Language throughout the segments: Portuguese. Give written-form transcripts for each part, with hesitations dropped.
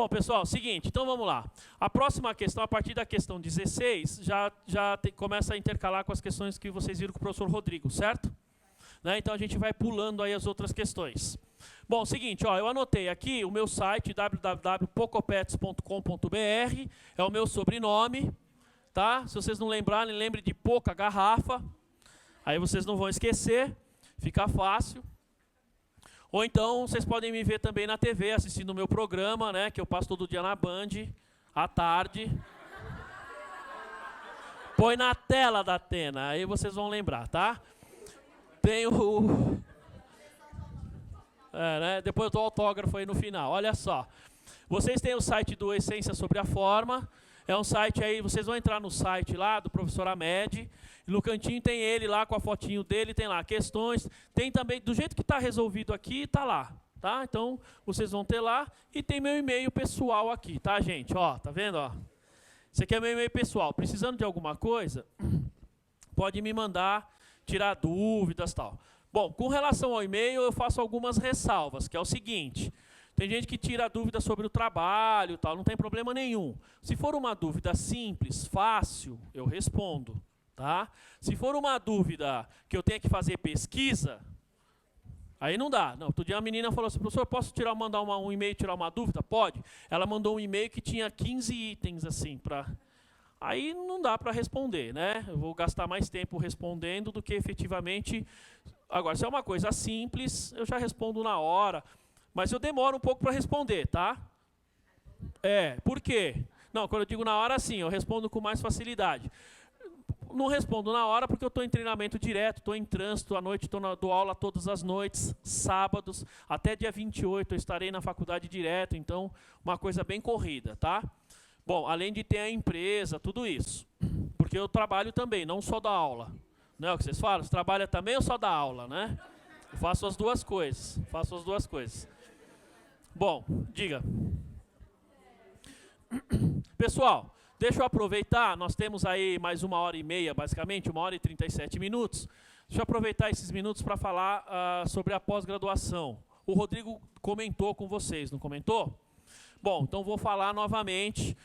Bom, pessoal, seguinte, então vamos lá. A próxima questão, a partir da questão 16, começa a intercalar com as questões que vocês viram com o professor Rodrigo, certo? Né? Então a gente vai pulando aí as outras questões. Bom, seguinte, ó, eu anotei aqui o meu site, www.pocopets.com.br, é o meu sobrenome, tá? Se vocês não lembrarem, lembre de pouca garrafa, aí vocês não vão esquecer, fica fácil. Ou então, vocês podem me ver também na TV, assistindo o meu programa, né, que eu passo todo dia na Band, à tarde. Põe na tela da Atena, aí vocês vão lembrar, tá? Tem o... né, depois eu dou autógrafo aí no final, olha só. Vocês têm o site do Essência sobre a Forma, é um site aí, vocês vão entrar no site lá do professor Ahmed, e no cantinho tem ele lá com a fotinho dele, tem lá questões, tem também, do jeito que está resolvido aqui, está lá, tá? Então, vocês vão ter lá, e tem meu e-mail pessoal aqui, tá, gente? Ó, tá vendo, ó? Esse aqui é meu e-mail pessoal, precisando de alguma coisa, pode me mandar, tirar dúvidas e tal. Bom, com relação ao e-mail, eu faço algumas ressalvas, que é o seguinte... Tem gente que tira dúvida sobre o trabalho, tal, não tem problema nenhum. Se for uma dúvida simples, fácil, eu respondo. Tá? Se for uma dúvida que eu tenha que fazer pesquisa, aí não dá. Não, outro dia a menina falou assim, professor, posso mandar um e-mail e tirar uma dúvida? Pode. Ela mandou um e-mail que tinha 15 itens, assim, para... Aí não dá para responder, né? Eu vou gastar mais tempo respondendo do que efetivamente... Agora, se é uma coisa simples, eu já respondo na hora... Mas eu demoro um pouco para responder, tá? Por quê? Não, quando eu digo na hora, sim, eu respondo com mais facilidade. Não respondo na hora porque eu estou em treinamento direto, estou em trânsito, à noite dou aula todas as noites, sábados, até dia 28 eu estarei na faculdade direto, então uma coisa bem corrida, tá? Bom, além de ter a empresa, tudo isso. Porque eu trabalho também, não só da aula. Não é o que vocês falam? Você trabalha também ou só dá aula, né? Eu faço as duas coisas, Bom, diga. Pessoal, deixa eu aproveitar, nós temos aí mais 1h30, basicamente, 1h37 minutos. Deixa eu aproveitar esses minutos para falar sobre a pós-graduação. O Rodrigo comentou com vocês, não comentou? Bom, então vou falar novamente.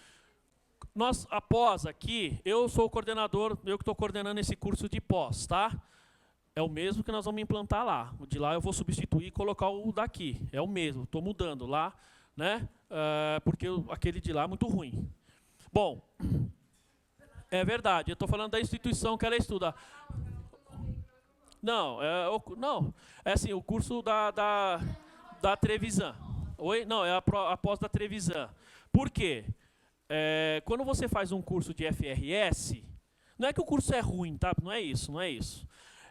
Nós, após aqui, eu sou o coordenador, eu que estou coordenando esse curso de pós, tá? É o mesmo que nós vamos implantar lá. O de lá eu vou substituir e colocar o daqui. É o mesmo, estou mudando lá, né? Porque aquele de lá é muito ruim. Bom, é verdade, eu estou falando da instituição que ela estuda. Não, é assim, o curso da Trevisan. Oi? Não, é a pós da Trevisan. Por quê? Quando você faz um curso de FRS, não é que o curso é ruim, tá? Não é isso, não é isso.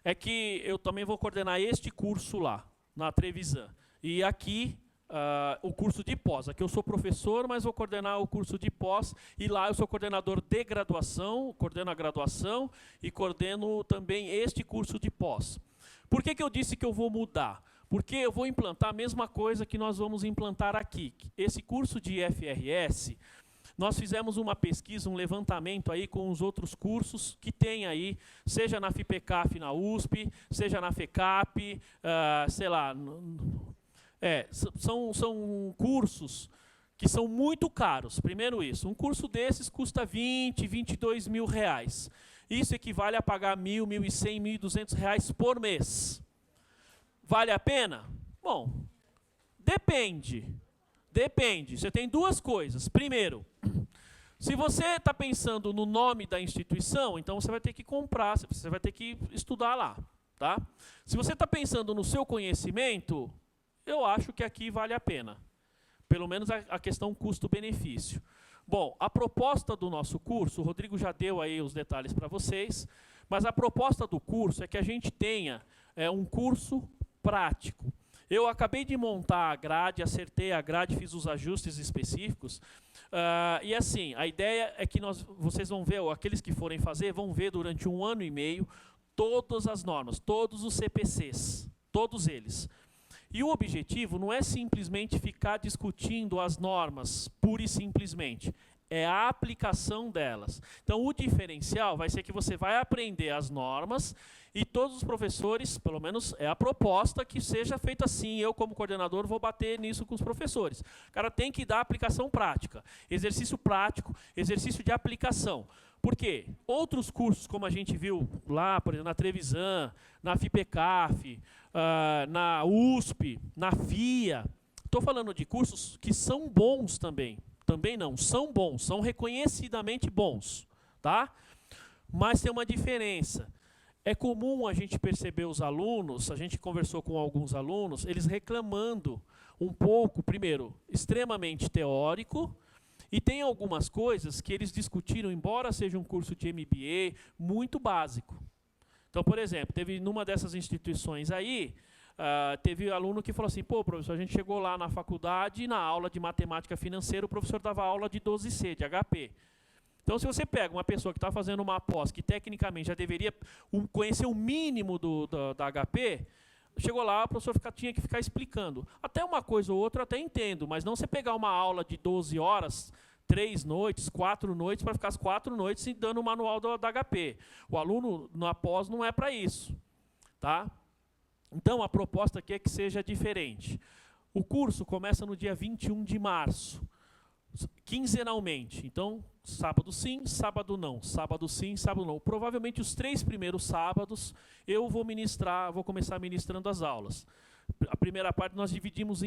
É que eu também vou coordenar este curso lá, na Trevisan. E aqui, o curso de pós. Aqui eu sou professor, mas vou coordenar o curso de pós. E lá eu sou coordenador de graduação, coordeno a graduação e coordeno também este curso de pós. Por que eu disse que eu vou mudar? Porque eu vou implantar a mesma coisa que nós vamos implantar aqui. Esse curso de FRS... Nós fizemos uma pesquisa, um levantamento aí com os outros cursos que tem aí, seja na FIPECAF na USP, seja na FECAP, sei lá. São cursos que são muito caros. Primeiro isso, um curso desses custa 20, 22 mil reais. Isso equivale a pagar 1.000, 1.100, 1.200 reais por mês. Vale a pena? Bom, depende. Depende. Você tem duas coisas. Primeiro, se você está pensando no nome da instituição, então você vai ter que comprar, você vai ter que estudar lá. Tá? Se você está pensando no seu conhecimento, eu acho que aqui vale a pena. Pelo menos a questão custo-benefício. Bom, a proposta do nosso curso, o Rodrigo já deu aí os detalhes para vocês, mas a proposta do curso é que a gente tenha um curso prático. Eu acabei de montar a grade, acertei a grade, fiz os ajustes específicos. E assim, a ideia é que vocês vão ver, ou aqueles que forem fazer, vão ver durante 1 ano e meio todas as normas, todos os CPCs, todos eles. E o objetivo não é simplesmente ficar discutindo as normas, pura e simplesmente. é a aplicação delas. Então, o diferencial vai ser que você vai aprender as normas e todos os professores, pelo menos é a proposta, que seja feita assim. Eu, como coordenador, vou bater nisso com os professores. O cara tem que dar aplicação prática, exercício prático, exercício de aplicação. Por quê? Outros cursos, como a gente viu lá, por exemplo, na Trevisan, na FIPECAF, na USP, na FIA, estou falando de cursos que são bons também. Também não, são bons, são reconhecidamente bons, tá? Mas tem uma diferença. É comum a gente perceber os alunos, a gente conversou com alguns alunos, eles reclamando um pouco, primeiro, extremamente teórico, e tem algumas coisas que eles discutiram, embora seja um curso de MBA, muito básico. Então, por exemplo, teve numa dessas instituições aí, teve aluno que falou assim, pô, professor, a gente chegou lá na faculdade, na aula de matemática financeira, o professor dava aula de 12C, de HP. Então, se você pega uma pessoa que está fazendo uma pós, que tecnicamente já deveria conhecer o mínimo da HP, chegou lá, o professor tinha que ficar explicando. Até uma coisa ou outra eu até entendo, mas não você pegar uma aula de 12 horas, 3 noites, 4 noites, para ficar as 4 noites dando o manual da HP. O aluno na pós não é para isso. Tá? Então, a proposta aqui é que seja diferente. O curso começa no dia 21 de março, quinzenalmente. Então, sábado sim, sábado não. Sábado sim, sábado não. Provavelmente os 3 primeiros sábados eu vou começar ministrando as aulas. A primeira parte nós dividimos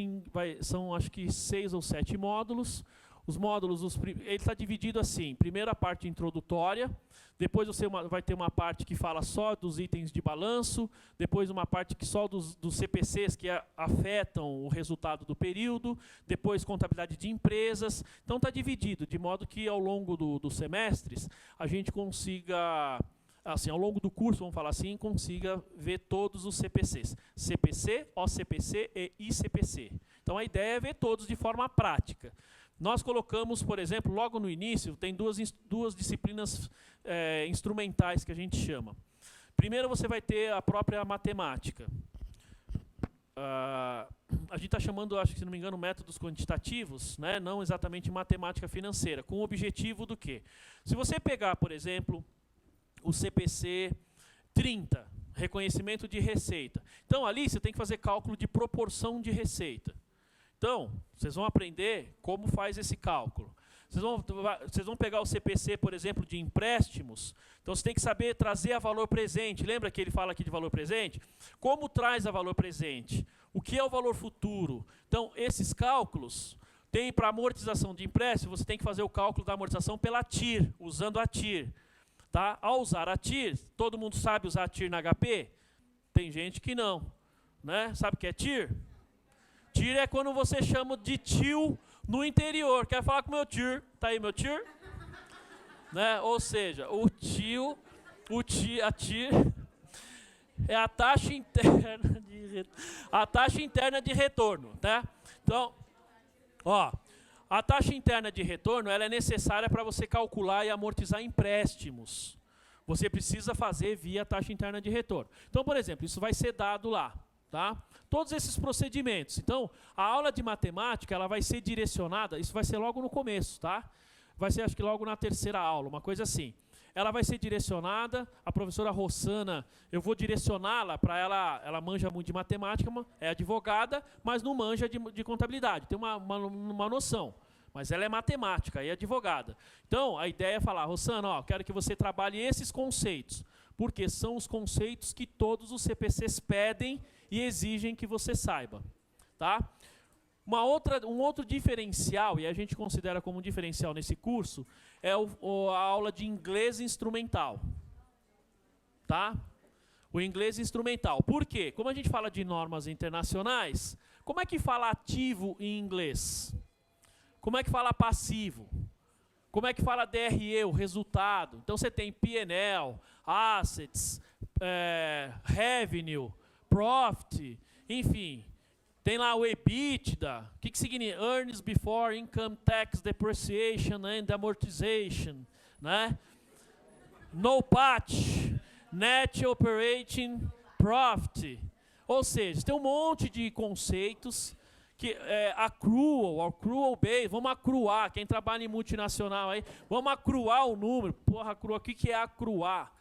são acho que 6 ou 7 módulos. Os módulos, ele está dividido assim, primeira parte introdutória, depois você vai ter uma parte que fala só dos itens de balanço, depois uma parte que só dos CPCs que afetam o resultado do período, depois contabilidade de empresas. Então está dividido, de modo que ao longo dos semestres a gente consiga, assim, ao longo do curso, vamos falar assim, consiga ver todos os CPCs. CPC, OCPC e ICPC. Então a ideia é ver todos de forma prática. Nós colocamos, por exemplo, logo no início, tem duas disciplinas instrumentais que a gente chama. Primeiro você vai ter a própria matemática. A gente está chamando, acho que se não me engano, métodos quantitativos, né? Não exatamente matemática financeira, com o objetivo do quê? Se você pegar, por exemplo, o CPC 30, reconhecimento de receita. Então, ali você tem que fazer cálculo de proporção de receita. Então, vocês vão aprender como faz esse cálculo. Vocês vão pegar o CPC, por exemplo, de empréstimos. Então, você tem que saber trazer a valor presente. Lembra que ele fala aqui de valor presente? Como traz a valor presente? O que é o valor futuro? Então, esses cálculos, tem para amortização de empréstimo, você tem que fazer o cálculo da amortização pela TIR, usando a TIR. Tá? Ao usar a TIR, todo mundo sabe usar a TIR na HP? Tem gente que não. Né? Sabe o que é TIR? TIR é quando você chama de tio no interior. Quer falar com meu tio? Tá aí meu tio? Né? Ou seja, a TIR é a taxa interna de retorno. Tá? Então, ó, a taxa interna de retorno ela é necessária para você calcular e amortizar empréstimos. Você precisa fazer via taxa interna de retorno. Então, por exemplo, isso vai ser dado lá. Tá? Todos esses procedimentos. Então, a aula de matemática ela vai ser direcionada, isso vai ser logo no começo, tá? Vai ser, acho que logo na terceira aula, uma coisa assim. Ela vai ser direcionada, a professora Rossana, eu vou direcioná-la para ela manja muito de matemática, é advogada, mas não manja de contabilidade, tem uma noção. Mas ela é matemática e advogada. Então, a ideia é falar, Rossana, ó, quero que você trabalhe esses conceitos, porque são os conceitos que todos os CPCs pedem e exigem que você saiba. Tá? Um outro diferencial, e a gente considera como um diferencial nesse curso, é a aula de inglês instrumental. Tá? O inglês instrumental. Por quê? Como a gente fala de normas internacionais, como é que fala ativo em inglês? Como é que fala passivo? Como é que fala DRE, o resultado? Então você tem P&L, Assets, Revenue, Profit, enfim. Tem lá o EBITDA. O que significa? Earnings before income tax depreciation and amortization. Né? NOPAT, Net Operating Profit. Ou seja, tem um monte de conceitos que accrual base, vamos acruar, quem trabalha em multinacional aí, vamos acruar o número. Porra, acruar, o que é acruar?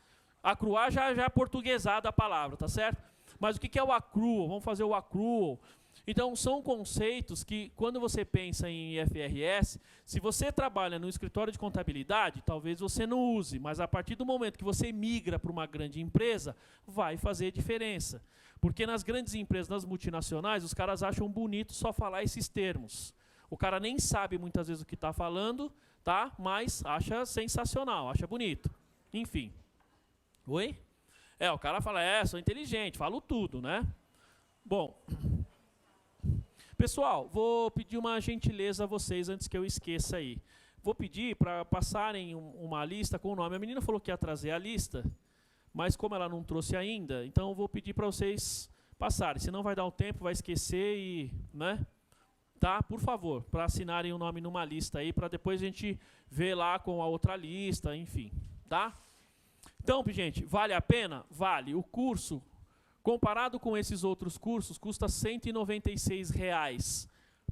Acruar já é portuguesada a palavra, tá certo? Mas o que é o accrual? Vamos fazer o accrual. Então, são conceitos que, quando você pensa em IFRS, se você trabalha no escritório de contabilidade, talvez você não use, mas a partir do momento que você migra para uma grande empresa, vai fazer diferença. Porque nas grandes empresas, nas multinacionais, os caras acham bonito só falar esses termos. O cara nem sabe muitas vezes o que está falando, tá? Mas acha sensacional, acha bonito. Enfim. Oi? O cara fala, sou inteligente, falo tudo, né? Bom... Pessoal, vou pedir uma gentileza a vocês antes que eu esqueça aí. Vou pedir para passarem uma lista com o nome. A menina falou que ia trazer a lista, mas como ela não trouxe ainda, então eu vou pedir para vocês passarem. Senão vai dar um tempo, vai esquecer e... né? Tá? Por favor, para assinarem o nome numa lista aí, para depois a gente ver lá com a outra lista, enfim. Tá? Então, gente, vale a pena? Vale. O curso... Comparado com esses outros cursos, custa R$ 196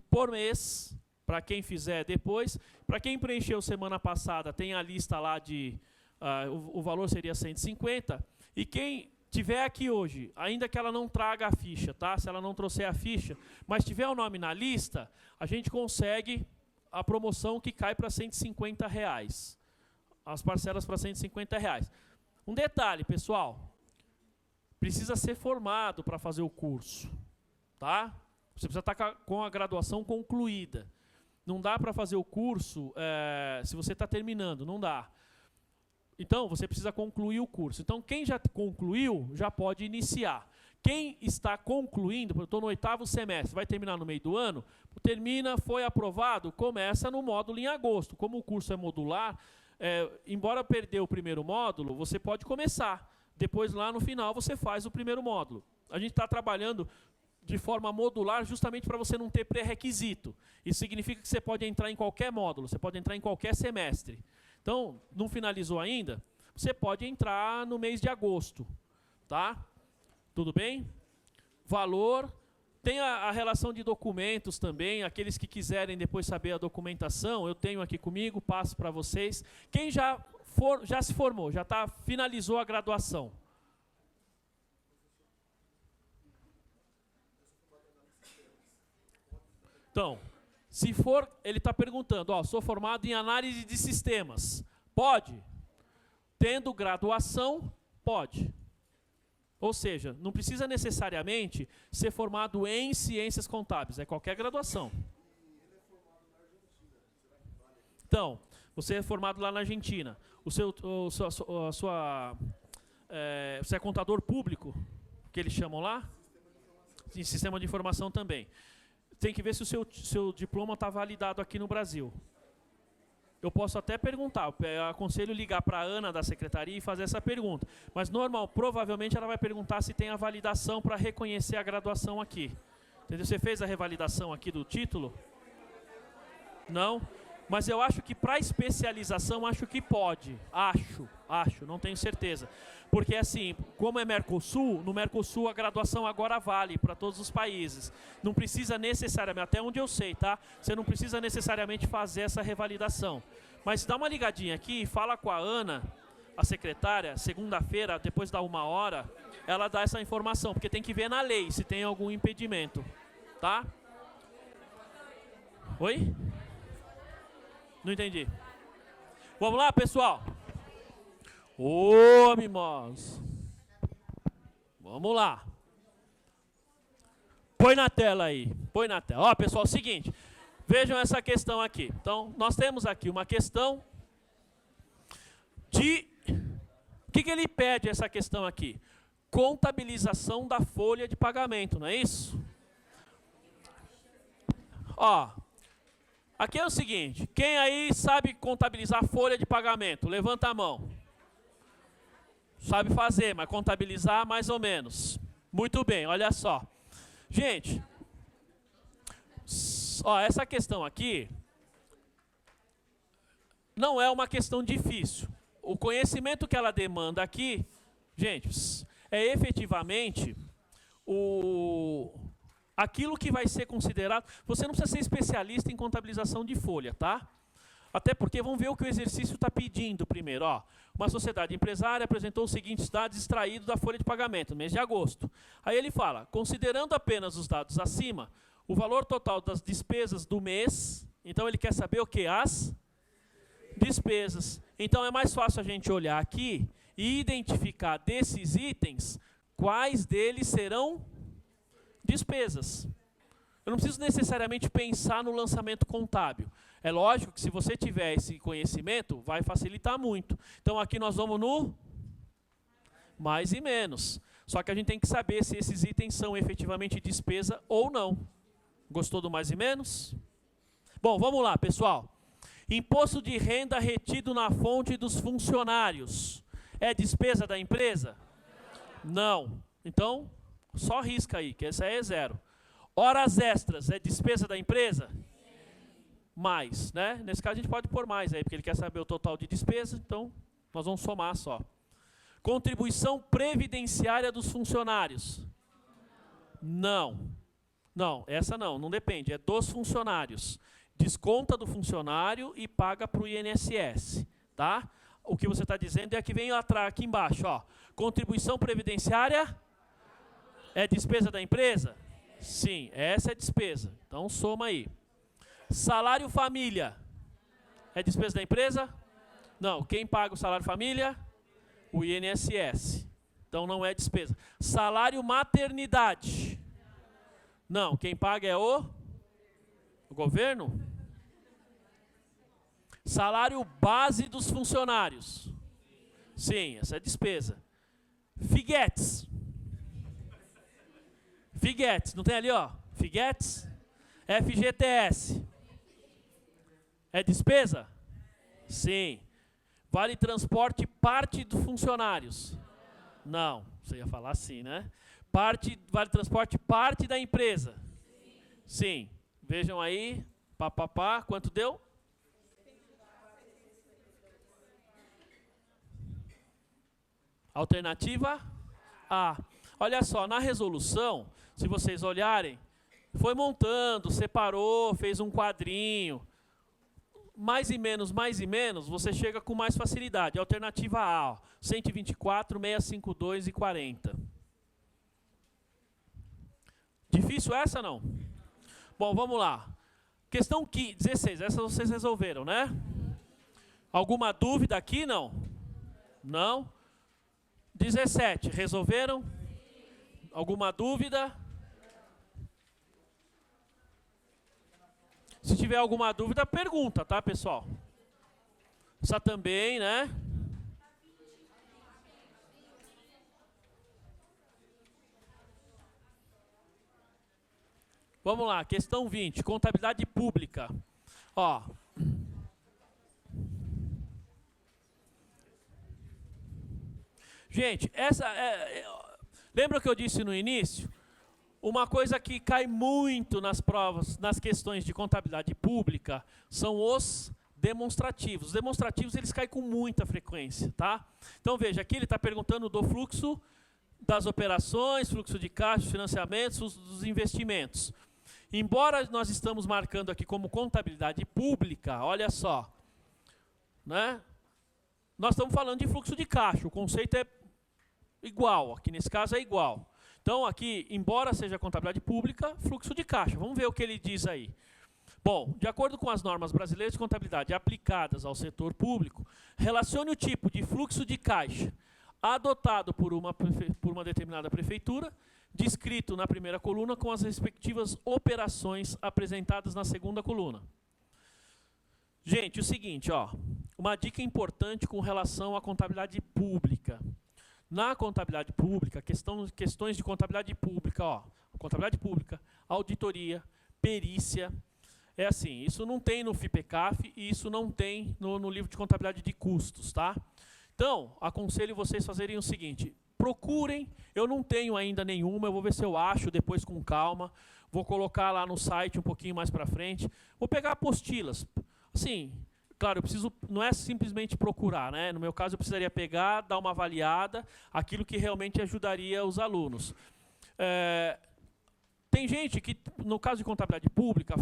por mês, para quem fizer depois. Para quem preencheu semana passada, tem a lista lá de... o valor seria 150. E quem tiver aqui hoje, ainda que ela não traga a ficha, tá? Se ela não trouxer a ficha, mas tiver o nome na lista, a gente consegue a promoção que cai para R$ 150. As parcelas para R$ 150. Um detalhe, pessoal. Precisa ser formado para fazer o curso, tá? Você precisa estar com a graduação concluída. Não dá para fazer o curso se você está terminando, não dá. Então, você precisa concluir o curso. Então, quem já concluiu, já pode iniciar. Quem está concluindo, eu estou no 8º semestre, vai terminar no meio do ano, termina, foi aprovado, começa no módulo em agosto. Como o curso é modular, embora perder o primeiro módulo, você pode começar. Depois, lá no final, você faz o primeiro módulo. A gente está trabalhando de forma modular justamente para você não ter pré-requisito. Isso significa que você pode entrar em qualquer módulo, você pode entrar em qualquer semestre. Então, não finalizou ainda? Você pode entrar no mês de agosto. Tá? Tudo bem? Valor. Tem a relação de documentos também. Aqueles que quiserem depois saber a documentação, eu tenho aqui comigo, passo para vocês. Quem já se formou, finalizou a graduação. Então, se for, ele está perguntando, sou formado em análise de sistemas. Pode? Tendo graduação, pode. Ou seja, não precisa necessariamente ser formado em ciências contábeis, é qualquer graduação. Então, você é formado lá na Argentina. Você é contador público, que eles chamam lá? Em sistema de informação também. Tem que ver se o seu diploma está validado aqui no Brasil. Eu posso até perguntar, eu aconselho ligar para a Ana da secretaria e fazer essa pergunta. Mas provavelmente ela vai perguntar se tem a validação para reconhecer a graduação aqui. Entendeu? Você fez a revalidação aqui do título? Não? Mas eu acho que para especialização, acho que pode. Acho, não tenho certeza. Porque assim, como é Mercosul, no Mercosul a graduação agora vale para todos os países. Não precisa necessariamente, até onde eu sei, tá? Você não precisa necessariamente fazer essa revalidação. Mas dá uma ligadinha aqui e fala com a Ana, a secretária, segunda-feira, depois da 1h, ela dá essa informação, porque tem que ver na lei se tem algum impedimento. Tá? Oi? Não entendi. Vamos lá, pessoal? Ô, mimos. Vamos lá. Põe na tela aí. Põe na tela. Ó, pessoal, é o seguinte. Vejam essa questão aqui. Então, nós temos aqui uma questão de... O que ele pede, essa questão aqui? Contabilização da folha de pagamento, não é isso? Ó... Aqui é o seguinte, quem aí sabe contabilizar folha de pagamento? Levanta a mão. Sabe fazer, mas contabilizar mais ou menos. Muito bem, olha só. Gente, essa questão aqui não é uma questão difícil. O conhecimento que ela demanda aqui, gente, é efetivamente aquilo que vai ser considerado... Você não precisa ser especialista em contabilização de folha, tá? Até porque vamos ver o que o exercício está pedindo primeiro. Ó, uma sociedade empresária apresentou os seguintes dados extraídos da folha de pagamento, no mês de agosto. Aí ele fala, considerando apenas os dados acima, o valor total das despesas do mês, então ele quer saber o que? As despesas. Então é mais fácil a gente olhar aqui e identificar desses itens quais deles serão despesas. Eu não preciso necessariamente pensar no lançamento contábil. É lógico que se você tiver esse conhecimento, vai facilitar muito. Então aqui nós vamos no mais e menos. Só que a gente tem que saber se esses itens são efetivamente despesa ou não. Gostou do mais e menos? Bom, vamos lá, pessoal. Imposto de renda retido na fonte dos funcionários. É despesa da empresa? Não. Então, só risca aí, que essa é zero. Horas extras, é despesa da empresa? Mais, né? Nesse caso a gente pode pôr mais aí, porque ele quer saber o total de despesa, então nós vamos somar só. Contribuição previdenciária dos funcionários? Não. Não, essa não depende, é dos funcionários. Desconta do funcionário e paga para o INSS, tá? O que você está dizendo é que vem atrás, aqui embaixo, ó. Contribuição previdenciária é despesa da empresa? Sim, essa é despesa. Então soma aí. Salário família é despesa da empresa? Não. Quem paga o salário família? O INSS. Então não é despesa. Salário maternidade? Não. Quem paga é o governo? Salário base dos funcionários? Sim, essa é despesa. Figuetes? Figuetes, não tem ali, ó? Figuetes? FGTS? É despesa? Sim. Vale transporte parte dos funcionários? Não. Você ia falar sim, né? Vale transporte parte da empresa? Sim. Vejam aí. Pá. Quanto deu? Alternativa A. Olha só, na resolução, se vocês olharem, foi montando, separou, fez um quadrinho. Mais e menos, você chega com mais facilidade. Alternativa A, ó, 124, 652 e 40. Difícil essa, não? Bom, vamos lá. Questão 16, essa vocês resolveram, né? Alguma dúvida aqui, não? Não? 17, resolveram? Alguma dúvida? Se tiver alguma dúvida, pergunta, tá, pessoal? Essa também, né? Vamos lá, questão 20, contabilidade pública. Ó. Gente, lembra que eu disse no início? Uma coisa que cai muito nas provas, nas questões de contabilidade pública, são os demonstrativos. Os demonstrativos, eles caem com muita frequência, tá? Então, veja, aqui ele está perguntando do fluxo das operações, fluxo de caixa, financiamentos, dos investimentos. Embora nós estamos marcando aqui como contabilidade pública, olha só, né? Nós estamos falando de fluxo de caixa, o conceito é igual, aqui nesse caso é igual. Então, aqui, embora seja contabilidade pública, fluxo de caixa. Vamos ver o que ele diz aí. Bom, de acordo com as normas brasileiras de contabilidade aplicadas ao setor público, relacione o tipo de fluxo de caixa adotado por uma determinada prefeitura, descrito na primeira coluna, com as respectivas operações apresentadas na segunda coluna. Gente, o seguinte, ó, uma dica importante com relação à contabilidade pública. Na contabilidade pública, questões de contabilidade pública, ó, contabilidade pública, auditoria, perícia, é assim, isso não tem no FIPECAF e isso não tem no livro de contabilidade de custos, tá? Então, aconselho vocês fazerem o seguinte, procurem, eu não tenho ainda nenhuma, eu vou ver se eu acho depois com calma, vou colocar lá no site um pouquinho mais para frente, vou pegar apostilas, assim... Claro, eu preciso, não é simplesmente procurar, né? No meu caso, eu precisaria pegar, dar uma avaliada, aquilo que realmente ajudaria os alunos. Tem gente que, no caso de contabilidade pública,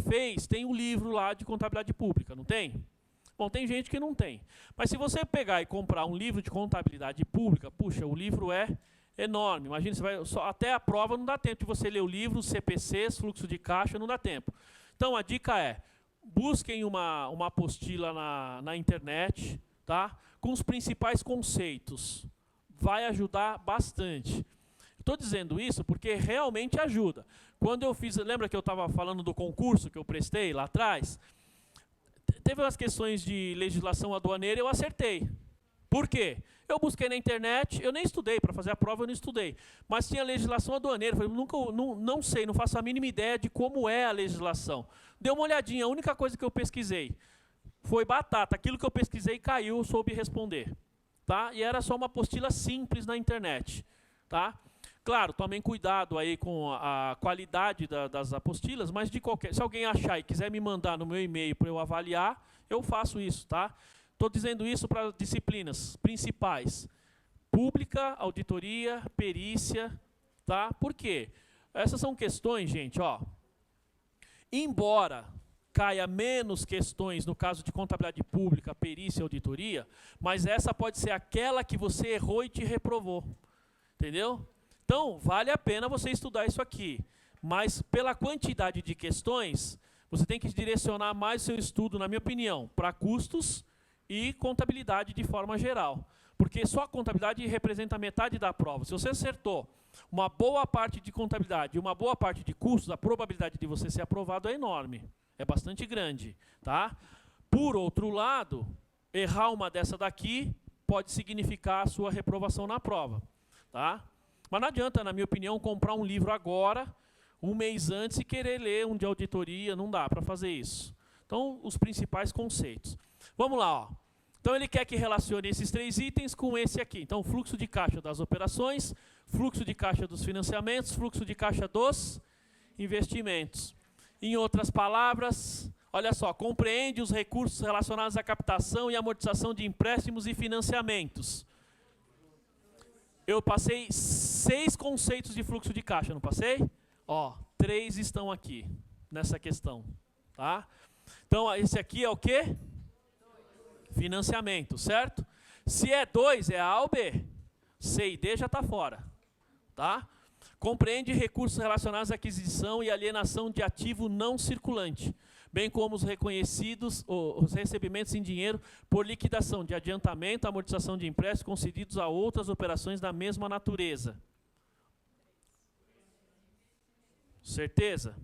tem um livro lá de contabilidade pública, não tem? Bom, tem gente que não tem. Mas se você pegar e comprar um livro de contabilidade pública, puxa, o livro é enorme. Imagina, até a prova não dá tempo de você ler o livro, CPCs, fluxo de caixa, não dá tempo. Então, a dica é, busquem uma apostila na internet, tá? Com os principais conceitos. Vai ajudar bastante. Estou dizendo isso porque realmente ajuda. Quando eu fiz, lembra que eu estava falando do concurso que eu prestei lá atrás? Teve umas questões de legislação aduaneira e eu acertei. Por quê? Eu busquei na internet, eu nem estudei, para fazer a prova eu não estudei. Mas tinha legislação aduaneira, eu falei, não sei, não faço a mínima ideia de como é a legislação. Dei uma olhadinha, a única coisa que eu pesquisei foi batata. Aquilo que eu pesquisei caiu, eu soube responder. Tá? E era só uma apostila simples na internet. Tá? Claro, tomem cuidado aí com a qualidade das apostilas, mas se alguém achar e quiser me mandar no meu e-mail para eu avaliar, eu faço isso, tá? Estou dizendo isso para disciplinas principais: pública, auditoria, perícia, tá? Por quê? Essas são questões, gente, ó. Embora caia menos questões no caso de contabilidade pública, perícia e auditoria, mas essa pode ser aquela que você errou e te reprovou. Entendeu? Então, vale a pena você estudar isso aqui. Mas, pela quantidade de questões, você tem que direcionar mais o seu estudo, na minha opinião, para custos e contabilidade de forma geral. Porque só a contabilidade representa metade da prova. Se você acertou uma boa parte de contabilidade e uma boa parte de custos, a probabilidade de você ser aprovado é enorme. É bastante grande. Tá? Por outro lado, errar uma dessa daqui pode significar a sua reprovação na prova. Tá? Mas não adianta, na minha opinião, comprar um livro agora, um mês antes, e querer ler um de auditoria, não dá para fazer isso. Então, os principais conceitos. Vamos lá, ó. Então, ele quer que relacione esses 3 itens com esse aqui. Então, fluxo de caixa das operações, fluxo de caixa dos financiamentos, fluxo de caixa dos investimentos. Em outras palavras, olha só, compreende os recursos relacionados à captação e amortização de empréstimos e financiamentos. Eu passei 6 conceitos de fluxo de caixa, não passei? Ó, 3 estão aqui, nessa questão. Tá? Então, esse aqui é o quê? Financiamento, certo? Se é 2, é A ou B. C e D já está fora. Tá? Compreende recursos relacionados à aquisição e alienação de ativo não circulante, bem como os recebimentos em dinheiro por liquidação de adiantamento, amortização de empréstimos concedidos a outras operações da mesma natureza. Certeza?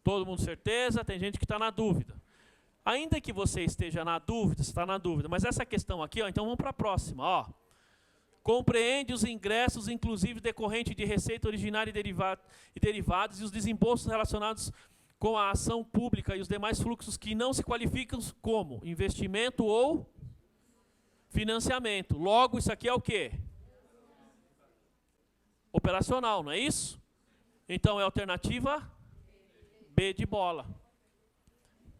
Todo mundo certeza? Tem gente que está na dúvida. Ainda que você esteja na dúvida, você está na dúvida, mas essa questão aqui, ó, então vamos para a próxima. Ó. Compreende os ingressos, inclusive decorrente de receita originária e derivados, e os desembolsos relacionados com a ação pública e os demais fluxos que não se qualificam como investimento ou financiamento. Logo, isso aqui é o quê? Operacional, não é isso? Então, é a alternativa B de bola.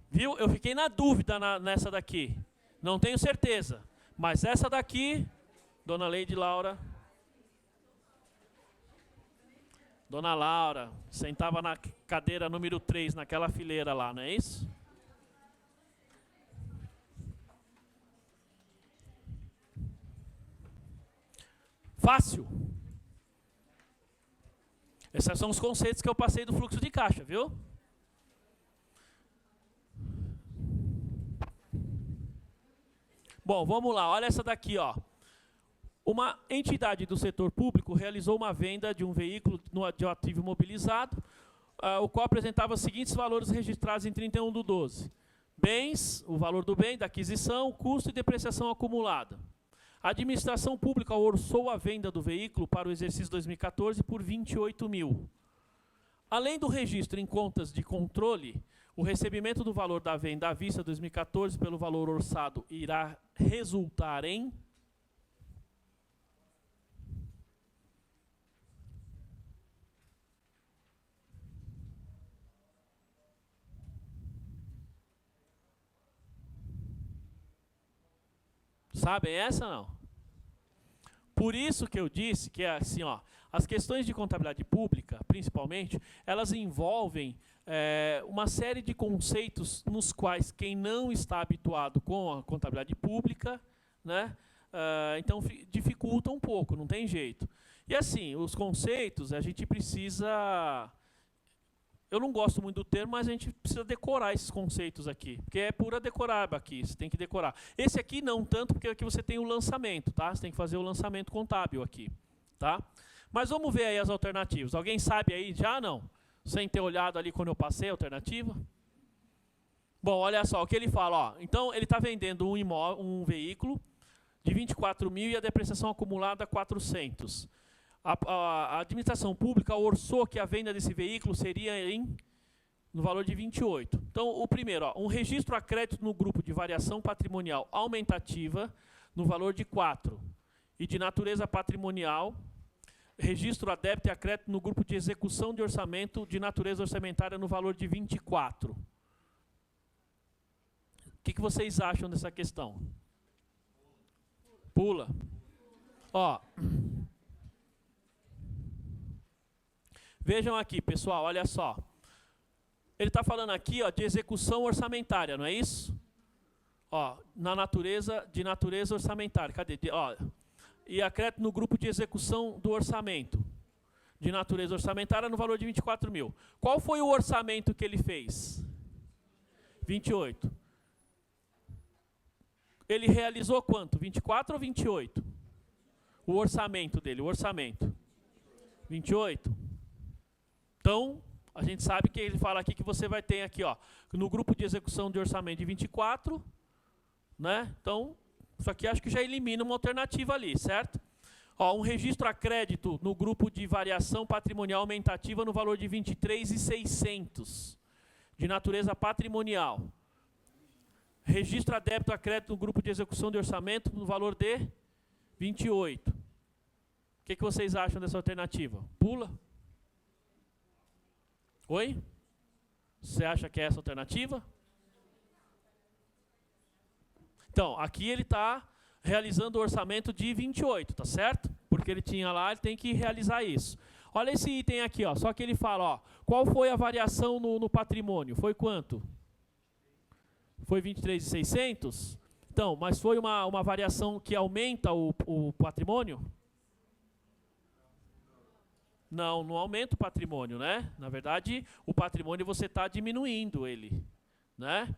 Viu? Eu fiquei na dúvida nessa daqui. Não tenho certeza. Mas essa daqui, Dona Leide Laura... Dona Laura, sentava na cadeira número 3, naquela fileira lá, não é isso? Fácil. Esses são os conceitos que eu passei do fluxo de caixa, viu? Bom, vamos lá, olha essa daqui, ó. Uma entidade do setor público realizou uma venda de um veículo de um ativo imobilizado, o qual apresentava os seguintes valores registrados em 31/12. Bens, o valor do bem, da aquisição, custo e depreciação acumulada. A administração pública orçou a venda do veículo para o exercício 2014 por 28 mil. Além do registro em contas de controle, o recebimento do valor da venda à vista 2014 pelo valor orçado irá resultar em... Sabem essa, não? Por isso que eu disse que é assim, ó, as questões de contabilidade pública, principalmente, elas envolvem uma série de conceitos nos quais quem não está habituado com a contabilidade pública, né, então dificulta um pouco, não tem jeito. E assim, os conceitos, a gente precisa... Eu não gosto muito do termo, mas a gente precisa decorar esses conceitos aqui. Porque é pura decoraba aqui, você tem que decorar. Esse aqui não tanto, porque aqui você tem o lançamento, tá? Você tem que fazer o lançamento contábil aqui, tá? Mas vamos ver aí as alternativas. Alguém sabe aí já, não? Sem ter olhado ali quando eu passei a alternativa? Bom, olha só, o que ele fala, ó. Então, ele está vendendo um veículo de 24 mil e a depreciação acumulada 400. A administração pública orçou que a venda desse veículo seria no valor de 28. Então, o primeiro, ó, um registro a crédito no grupo de variação patrimonial aumentativa no valor de 4. E de natureza patrimonial, registro a débito e a crédito no grupo de execução de orçamento de natureza orçamentária no valor de 24. O que vocês acham dessa questão? Pula. Ó... Vejam aqui, pessoal, olha só. Ele está falando aqui, ó, de execução orçamentária, não é isso? Ó, de natureza orçamentária. Cadê? Ó, e a crédito no grupo de execução do orçamento. De natureza orçamentária no valor de 24 mil. Qual foi o orçamento que ele fez? 28. Ele realizou quanto? 24 ou 28? O orçamento dele, o orçamento. 28. Então, a gente sabe que ele fala aqui que você vai ter aqui, ó, no grupo de execução de orçamento de 24, né? Então, isso aqui acho que já elimina uma alternativa ali, certo? Ó, um registro a crédito no grupo de variação patrimonial aumentativa no valor de 23.600, de natureza patrimonial. Registro a débito a crédito no grupo de execução de orçamento no valor de 28. O que vocês acham dessa alternativa? Pula? Oi? Você acha que é essa a alternativa? Então, aqui ele está realizando o orçamento de 28, tá certo? Porque ele tinha lá, ele tem que realizar isso. Olha esse item aqui, ó, só que ele fala, ó, qual foi a variação no patrimônio? Foi quanto? Foi 23.600? Então, mas foi uma variação que aumenta o patrimônio? Não, não aumenta o patrimônio, né? Na verdade, o patrimônio você está diminuindo ele, né?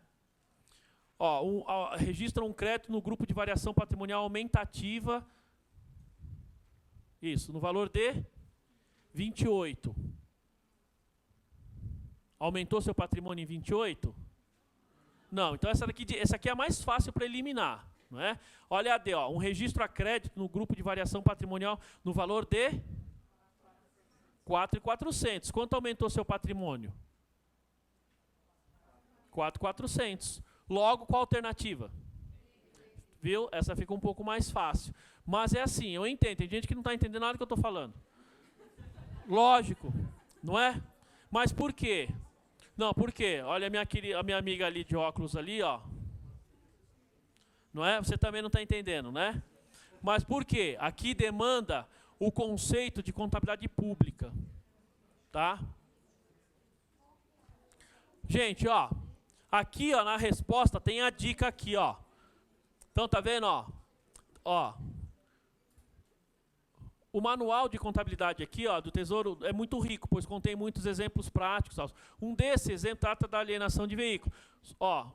Ó, registra um crédito no grupo de variação patrimonial aumentativa, isso, no valor de 28. Aumentou seu patrimônio em 28? Não, então essa aqui é a mais fácil para eliminar, não é? Olha a D, ó, um registro a crédito no grupo de variação patrimonial no valor de 4.400. Quanto aumentou seu patrimônio? 4.400. Logo, qual a alternativa? Viu? Essa fica um pouco mais fácil. Mas é assim, eu entendo. Tem gente que não está entendendo nada do que eu estou falando. Lógico, não é? Mas por quê? Não, por quê? Olha a minha amiga ali de óculos ali, ó. Não é? Você também não está entendendo, né? Mas por quê? Aqui demanda o conceito de contabilidade pública, tá? Gente, ó, aqui, ó, na resposta tem a dica aqui, ó. Então, tá vendo, ó? Ó, o manual de contabilidade aqui, ó, do Tesouro é muito rico, pois contém muitos exemplos práticos. Ó. Um desses exemplos trata da alienação de veículo. Ó,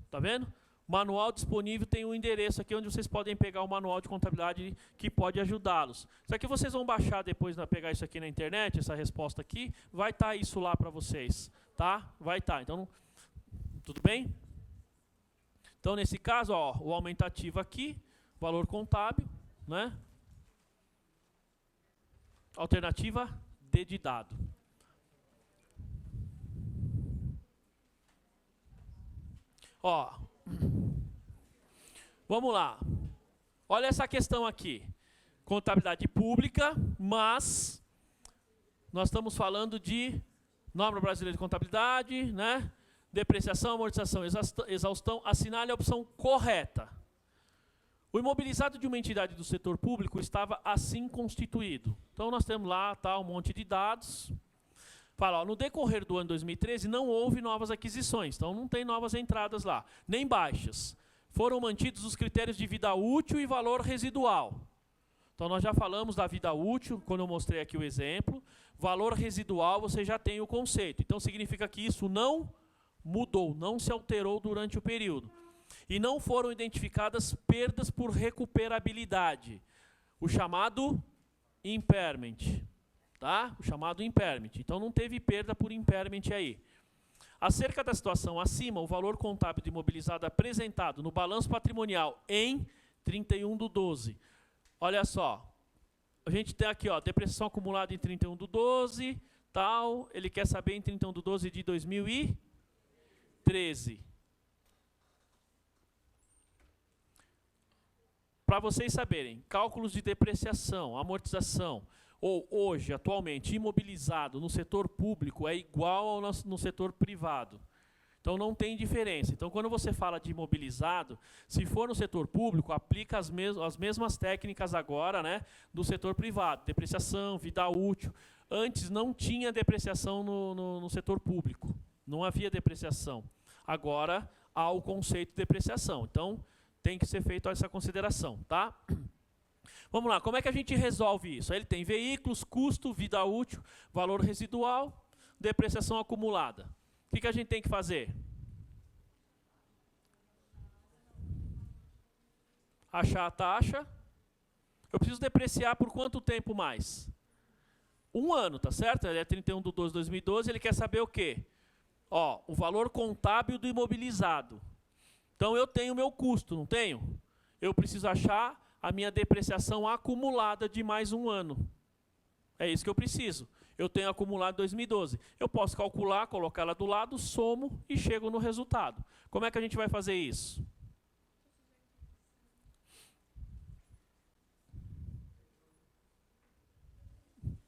tá vendo? Manual disponível, tem um endereço aqui onde vocês podem pegar o manual de contabilidade que pode ajudá-los. Isso aqui vocês vão baixar depois, pegar isso aqui na internet, essa resposta aqui, vai estar isso lá para vocês, tá? Vai estar, então, tudo bem? Então, nesse caso, ó, o aumentativo aqui, valor contábil, né? Alternativa D de dado. Ó, vamos lá. Olha essa questão aqui. Contabilidade pública, mas nós estamos falando de norma brasileira de contabilidade, né? Depreciação, amortização, exaustão. Assinale a opção correta. O imobilizado de uma entidade do setor público estava assim constituído. Então, nós temos lá um monte de dados. Fala, ó, no decorrer do ano 2013, não houve novas aquisições. Então, não tem novas entradas lá, nem baixas. Foram mantidos os critérios de vida útil e valor residual. Então, nós já falamos da vida útil, quando eu mostrei aqui o exemplo. Valor residual, você já tem o conceito. Então, significa que isso não mudou, não se alterou durante o período. E não foram identificadas perdas por recuperabilidade. O chamado impairment. Tá? O chamado impairment. Então, não teve perda por impairment aí. Acerca da situação acima, o valor contábil de imobilizado apresentado no balanço patrimonial em 31/12. Olha só. A gente tem aqui, ó, depreciação acumulada em 31/12, tal. Ele quer saber em 31/12 de 2013. Para vocês saberem, cálculos de depreciação, amortização, ou hoje, atualmente, imobilizado no setor público é igual ao no setor privado. Então, não tem diferença. Então, quando você fala de imobilizado, se for no setor público, aplica as mesmas técnicas agora, né, do setor privado. Depreciação, vida útil. Antes não tinha depreciação no setor público. Não havia depreciação. Agora, há o conceito de depreciação. Então, tem que ser feita essa consideração, tá? Vamos lá, como é que a gente resolve isso? Ele tem veículos, custo, vida útil, valor residual, depreciação acumulada. O que a gente tem que fazer? Achar a taxa. Eu preciso depreciar por quanto tempo mais? 1 ano, tá certo? Ele é 31/12/2012, ele quer saber o quê? Ó, o valor contábil do imobilizado. Então, eu tenho o meu custo, não tenho? Eu preciso achar a minha depreciação acumulada de mais 1 ano. É isso que eu preciso. Eu tenho acumulado 2012. Eu posso calcular, colocar ela do lado, somo e chego no resultado. Como é que a gente vai fazer isso?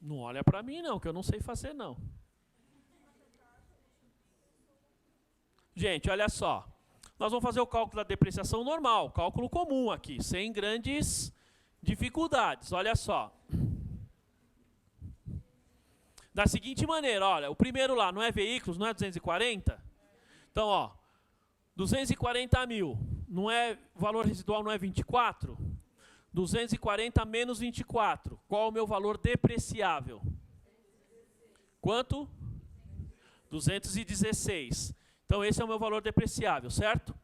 Não olha para mim, não, que eu não sei fazer, não. Gente, olha só. Nós vamos fazer o cálculo da depreciação normal, cálculo comum aqui, sem grandes dificuldades. Olha só. Da seguinte maneira, olha, o primeiro lá não é veículos, não é 240? Então, ó, 240 mil, não é, valor residual não é 24? 240 menos 24, qual é o meu valor depreciável? Quanto? 216. Então, esse é o meu valor depreciável, certo?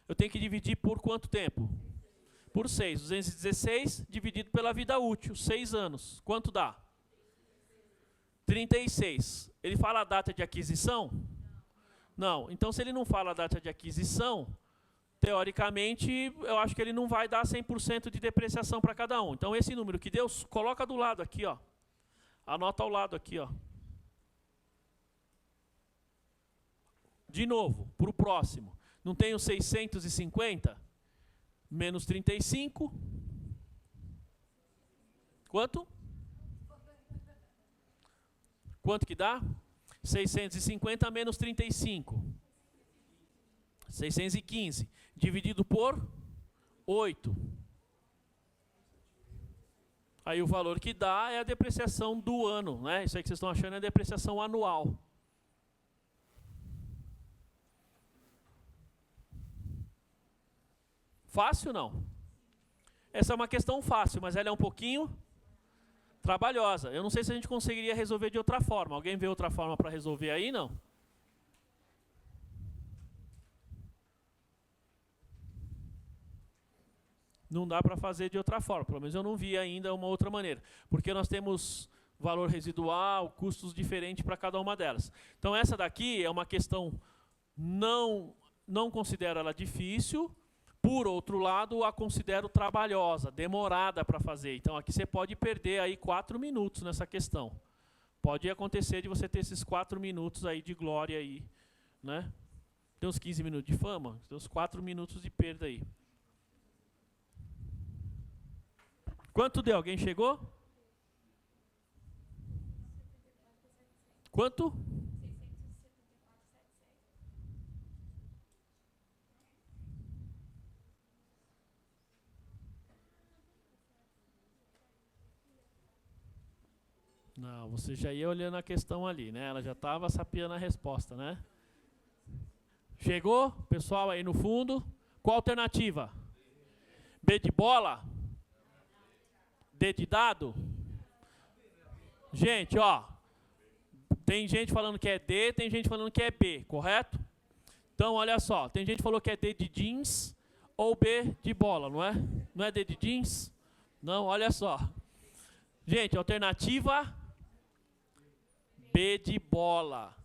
Eu tenho que dividir por quanto tempo? Por 6. 216 dividido pela vida útil, 6 anos. Quanto dá? 36. Ele fala a data de aquisição? Não. Então, se ele não fala a data de aquisição, teoricamente, eu acho que ele não vai dar 100% de depreciação para cada um. Então, esse número que deu, coloca do lado aqui, ó. Anota ao lado aqui, ó. De novo, para o próximo. Não tenho 650? Menos 35. Quanto? Quanto que dá? 650 menos 35. 615. Dividido por 8. Aí o valor que dá é a depreciação do ano, né? Isso aí que vocês estão achando é a depreciação anual. Fácil não? Essa é uma questão fácil, mas ela é um pouquinho trabalhosa. Eu não sei se a gente conseguiria resolver de outra forma. Alguém vê outra forma para resolver aí, não? Não dá para fazer de outra forma. Pelo menos eu não vi ainda uma outra maneira. Porque nós temos valor residual, custos diferentes para cada uma delas. Então, essa daqui é uma questão, não considero ela difícil. Por outro lado, a considero trabalhosa, demorada para fazer. Então, aqui você pode perder aí 4 minutos nessa questão. Pode acontecer de você ter esses 4 minutos aí de glória aí, né? Tem uns 15 minutos de fama, tem uns 4 minutos de perda aí. Quanto deu? Alguém chegou? Quanto? Você já ia olhando a questão ali, né? Ela já estava sapeando a resposta, né? Chegou? Pessoal aí no fundo. Qual a alternativa? B de bola? D de dado? Gente, ó. Tem gente falando que é D, tem gente falando que é B, correto? Então, olha só. Tem gente que falou que é D de jeans ou B de bola, não é? Não é D de jeans? Não, olha só. Gente, alternativa B de bola.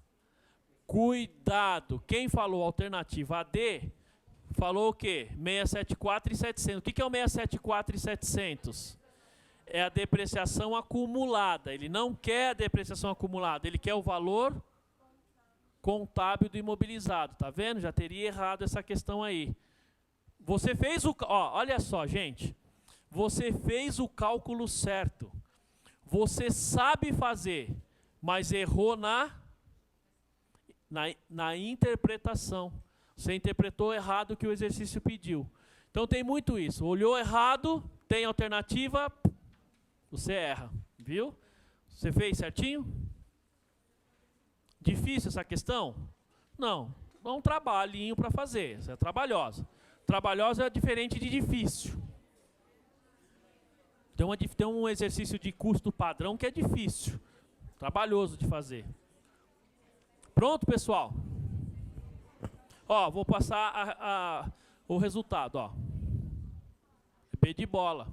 Cuidado. Quem falou alternativa D, falou o quê? 674 e 700. O que é o 674 e 700? É a depreciação acumulada. Ele não quer a depreciação acumulada, ele quer o valor contábil do imobilizado. Tá vendo? Já teria errado essa questão aí. Você fez o... Ó, olha só, gente. Você fez o cálculo certo. Você sabe fazer, mas errou na interpretação. Você interpretou errado o que o exercício pediu. Então tem muito isso. Olhou errado, tem alternativa, você erra. Viu? Você fez certinho? Difícil essa questão? Não. É um trabalhinho para fazer. Isso é trabalhosa. Trabalhosa é diferente de difícil. Tem um exercício de custo padrão que é difícil. Trabalhoso de fazer. Pronto, pessoal? Ó, vou passar o resultado, ó. B de bola.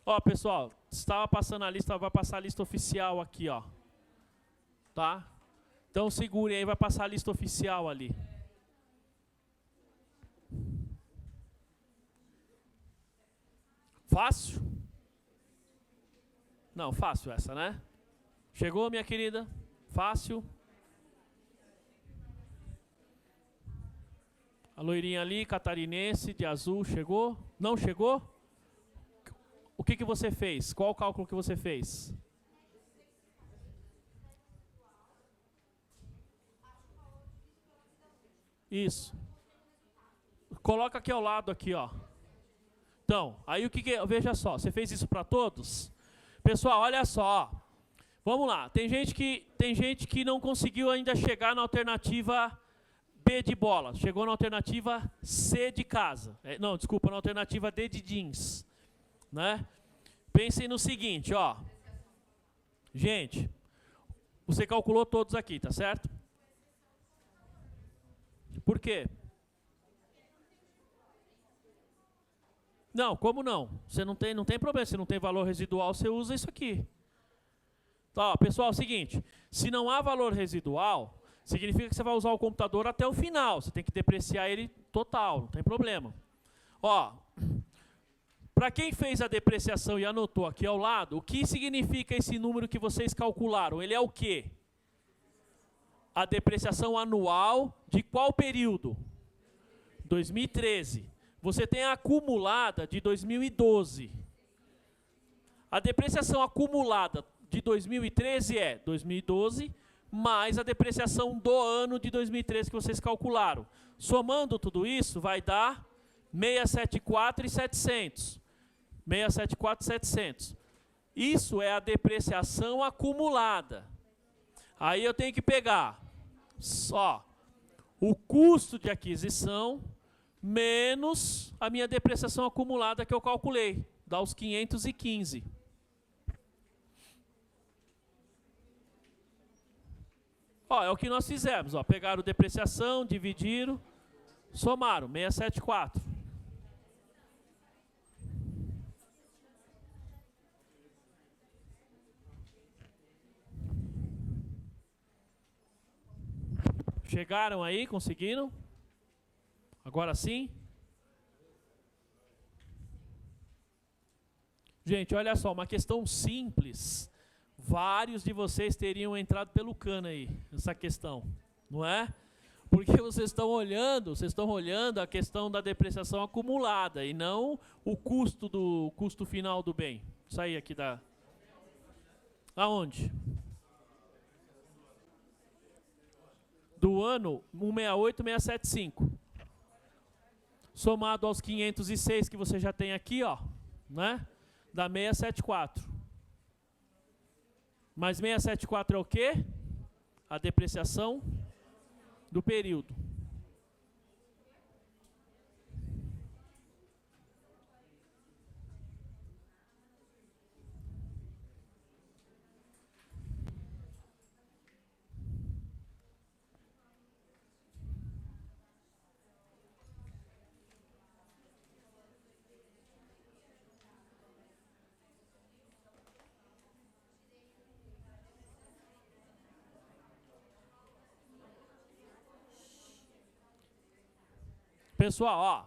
Ó, pessoal, estava passando a lista, vai passar a lista oficial aqui, ó. Tá? Então segurem aí, vai passar a lista oficial ali. Fácil? Não, fácil essa, né? Chegou, minha querida? Fácil? A loirinha ali, catarinense, de azul, chegou? Não chegou? O que você fez? Qual o cálculo que você fez? Isso. Coloca aqui ao lado, aqui, ó. Então, aí veja só, você fez isso para todos? Pessoal, olha só. Vamos lá. Tem gente que não conseguiu ainda chegar na alternativa B de bola. Chegou na alternativa C de casa. Não, desculpa, na alternativa D de jeans. Né? Pensem no seguinte, ó. Gente, você calculou todos aqui, tá certo? Por quê? Não, como não? Você não tem problema, se não tem valor residual, você usa isso aqui. Tá, pessoal, é o seguinte, se não há valor residual, significa que você vai usar o computador até o final, você tem que depreciar ele total, não tem problema. Ó, para quem fez a depreciação e anotou aqui ao lado, o que significa esse número que vocês calcularam? Ele é o quê? A depreciação anual de qual período? 2013. Você tem a acumulada de 2012. A depreciação acumulada de 2013 é 2012, mais a depreciação do ano de 2013 que vocês calcularam. Somando tudo isso, vai dar 674 e 700. 674 e 700. Isso é a depreciação acumulada. Aí eu tenho que pegar só o custo de aquisição menos a minha depreciação acumulada que eu calculei. Dá os 515. Ó, é o que nós fizemos. Ó, pegaram depreciação, dividiram, somaram, 674. Chegaram aí, conseguiram? Agora sim? Gente, olha só, uma questão simples. Vários de vocês teriam entrado pelo cano aí, essa questão, não é? Porque vocês estão olhando a questão da depreciação acumulada e não o custo final do bem. Sair aqui da... Aonde? do ano 168,675. Somado aos 506 que você já tem aqui, ó, né? Dá 674. Mas 674 é o quê? A depreciação do período. Pessoal, ó,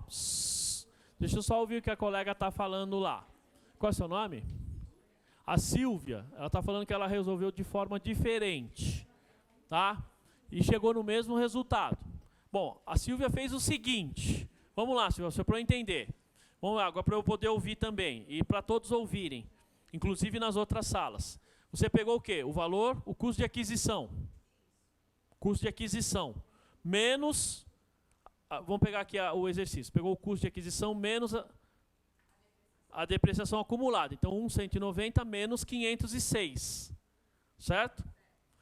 deixa eu só ouvir o que a colega está falando lá. Qual é o seu nome? A Silvia. Ela está falando que ela resolveu de forma diferente, tá? E chegou no mesmo resultado. Bom, a Silvia fez o seguinte. Vamos lá, Silvia, só para eu entender. Vamos lá, agora para eu poder ouvir também. E para todos ouvirem, inclusive nas outras salas. Você pegou o quê? O valor, o custo de aquisição. Custo de aquisição. Menos... Vamos pegar aqui o exercício. Pegou o custo de aquisição menos a depreciação acumulada. Então, 190 menos 506. Certo?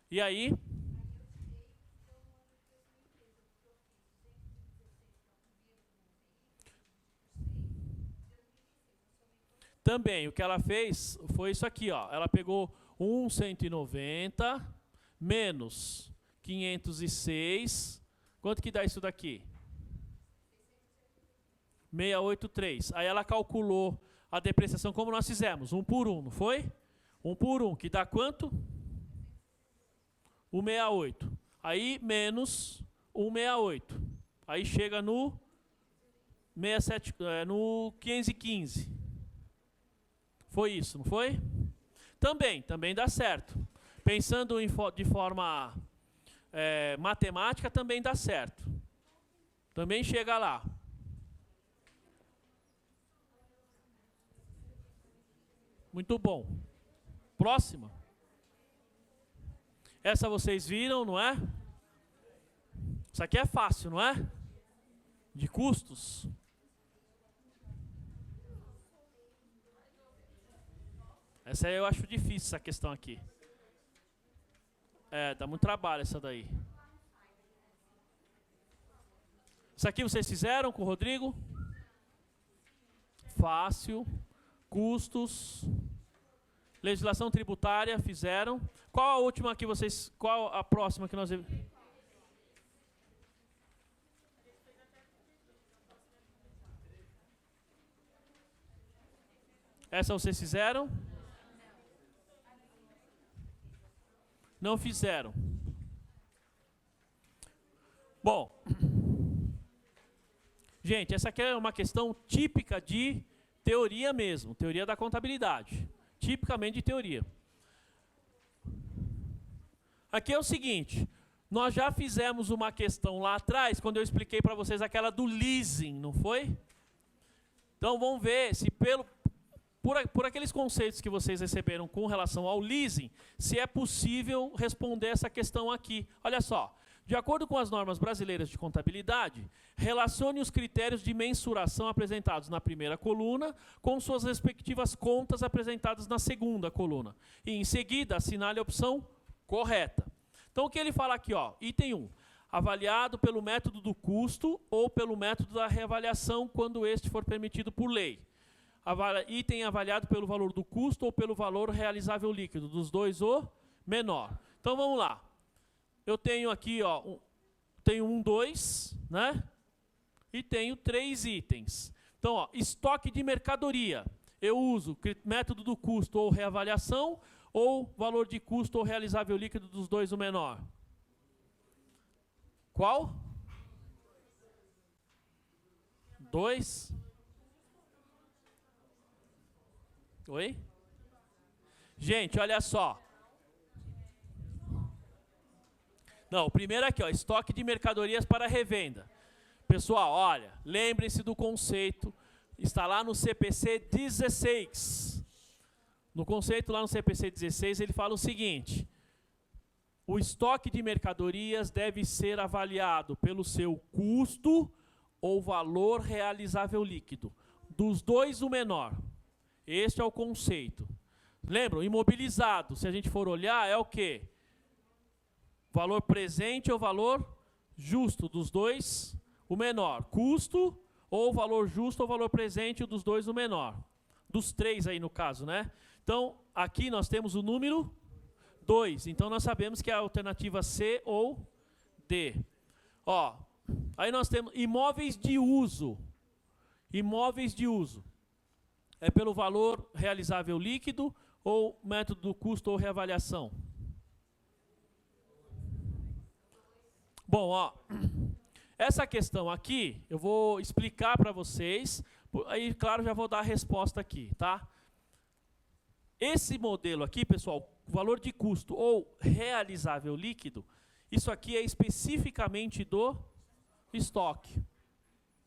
E aí... Também, o que ela fez foi isso aqui, ó. Ela pegou 190 menos 506. Quanto que dá isso daqui? 683. Aí ela calculou a depreciação como nós fizemos, 1 por 1, não foi? 1 por 1, que dá quanto? 168. Aí menos 168. Aí chega no 515. Foi isso, não foi? Também dá certo. Pensando de forma matemática, também dá certo. Também chega lá. Muito bom. Próxima. Essa vocês viram, não é? Isso aqui é fácil, não é? De custos. Essa aí eu acho difícil, essa questão aqui. Dá muito trabalho essa daí. Isso aqui vocês fizeram com o Rodrigo? Fácil. Custos. Legislação tributária, fizeram. Qual a última que vocês... Qual a próxima que nós... Essa vocês fizeram? Não fizeram. Bom. Gente, essa aqui é uma questão típica de teoria mesmo, teoria da contabilidade. Tipicamente de teoria. Aqui é o seguinte, nós já fizemos uma questão lá atrás, quando eu expliquei para vocês aquela do leasing, não foi? Então vamos ver se por aqueles conceitos que vocês receberam com relação ao leasing, se é possível responder essa questão aqui. Olha só. De acordo com as normas brasileiras de contabilidade, relacione os critérios de mensuração apresentados na primeira coluna com suas respectivas contas apresentadas na segunda coluna. E, em seguida, assinale a opção correta. Então, o que ele fala aqui, ó, item 1. Avaliado pelo método do custo ou pelo método da reavaliação, quando este for permitido por lei. Item avaliado pelo valor do custo ou pelo valor realizável líquido. Dos dois, o menor. Então, vamos lá. Eu tenho aqui, ó, tenho 1, 2, né? E tenho 3 itens. Então, ó, estoque de mercadoria. Eu uso método do custo ou reavaliação, ou valor de custo ou realizável líquido dos dois o menor. Qual? 2. Oi? Gente, olha só. Não, o primeiro aqui, ó, estoque de mercadorias para revenda. Pessoal, olha, lembrem-se do conceito, está lá no CPC 16. No conceito lá no CPC 16, ele fala o seguinte, o estoque de mercadorias deve ser avaliado pelo seu custo ou valor realizável líquido. Dos dois, o menor. Este é o conceito. Lembram? Imobilizado, se a gente for olhar, é o quê? Valor presente ou valor justo. Dos dois, o menor. Custo ou valor justo ou valor presente, dos dois, o menor. Dos três aí, no caso, né? Então, aqui nós temos o número 2. Então, nós sabemos que é a alternativa C ou D. Ó, aí nós temos imóveis de uso. Imóveis de uso. É pelo valor realizável líquido ou método do custo ou reavaliação? Bom, ó, essa questão aqui, eu vou explicar para vocês, aí, claro, já vou dar a resposta aqui, tá? Esse modelo aqui, pessoal, valor de custo ou realizável líquido, isso aqui é especificamente do estoque,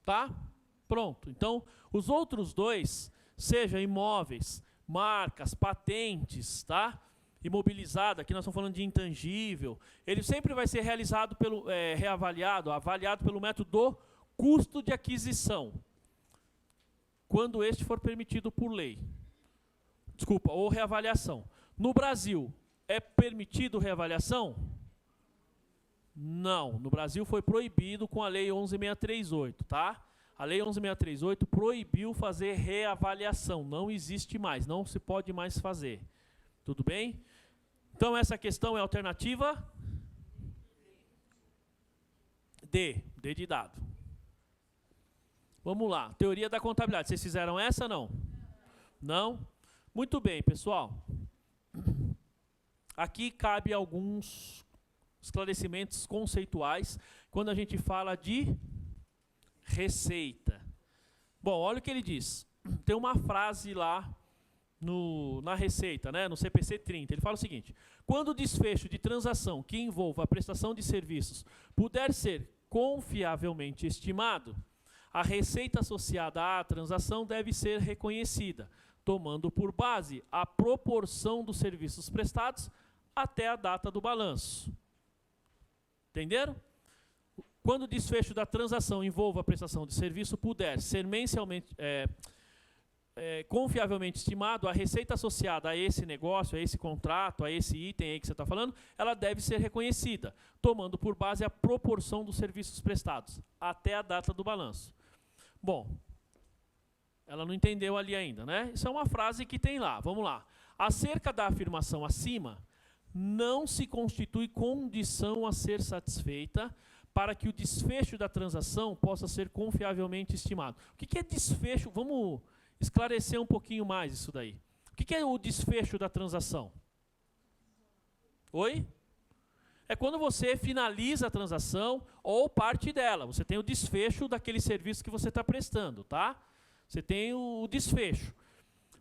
tá? Pronto. Então, os outros dois, seja imóveis, marcas, patentes, tá? Imobilizado, aqui nós estamos falando de intangível, ele sempre vai ser realizado pelo, avaliado pelo método do custo de aquisição, quando este for permitido por lei. Desculpa, ou reavaliação. No Brasil, é permitido reavaliação? Não, no Brasil foi proibido com a Lei 11.638, tá? A Lei 11.638 proibiu fazer reavaliação, não existe mais, não se pode mais fazer. Tudo bem? Então, essa questão é a alternativa D, D de dado. Vamos lá, teoria da contabilidade. Vocês fizeram essa, não? Não? Muito bem, pessoal. Aqui cabe alguns esclarecimentos conceituais quando a gente fala de receita. Bom, olha o que ele diz. Tem uma frase lá na receita, né, no CPC 30, ele fala o seguinte: quando o desfecho de transação que envolva a prestação de serviços puder ser confiavelmente estimado, a receita associada à transação deve ser reconhecida, tomando por base a proporção dos serviços prestados até a data do balanço. Entenderam? Quando o desfecho da transação envolva a prestação de serviço puder ser mensalmente confiavelmente estimado, a receita associada a esse negócio, a esse contrato, a esse item aí que você está falando, ela deve ser reconhecida, tomando por base a proporção dos serviços prestados, até a data do balanço. Bom, ela não entendeu ali ainda, né? Isso é uma frase que tem lá, vamos lá. Acerca da afirmação acima, não se constitui condição a ser satisfeita para que o desfecho da transação possa ser confiavelmente estimado. O que é desfecho? Vamos esclarecer um pouquinho mais isso daí. O que é o desfecho da transação? Oi? É quando você finaliza a transação ou parte dela. Você tem o desfecho daquele serviço que você está prestando, tá? Você tem o desfecho.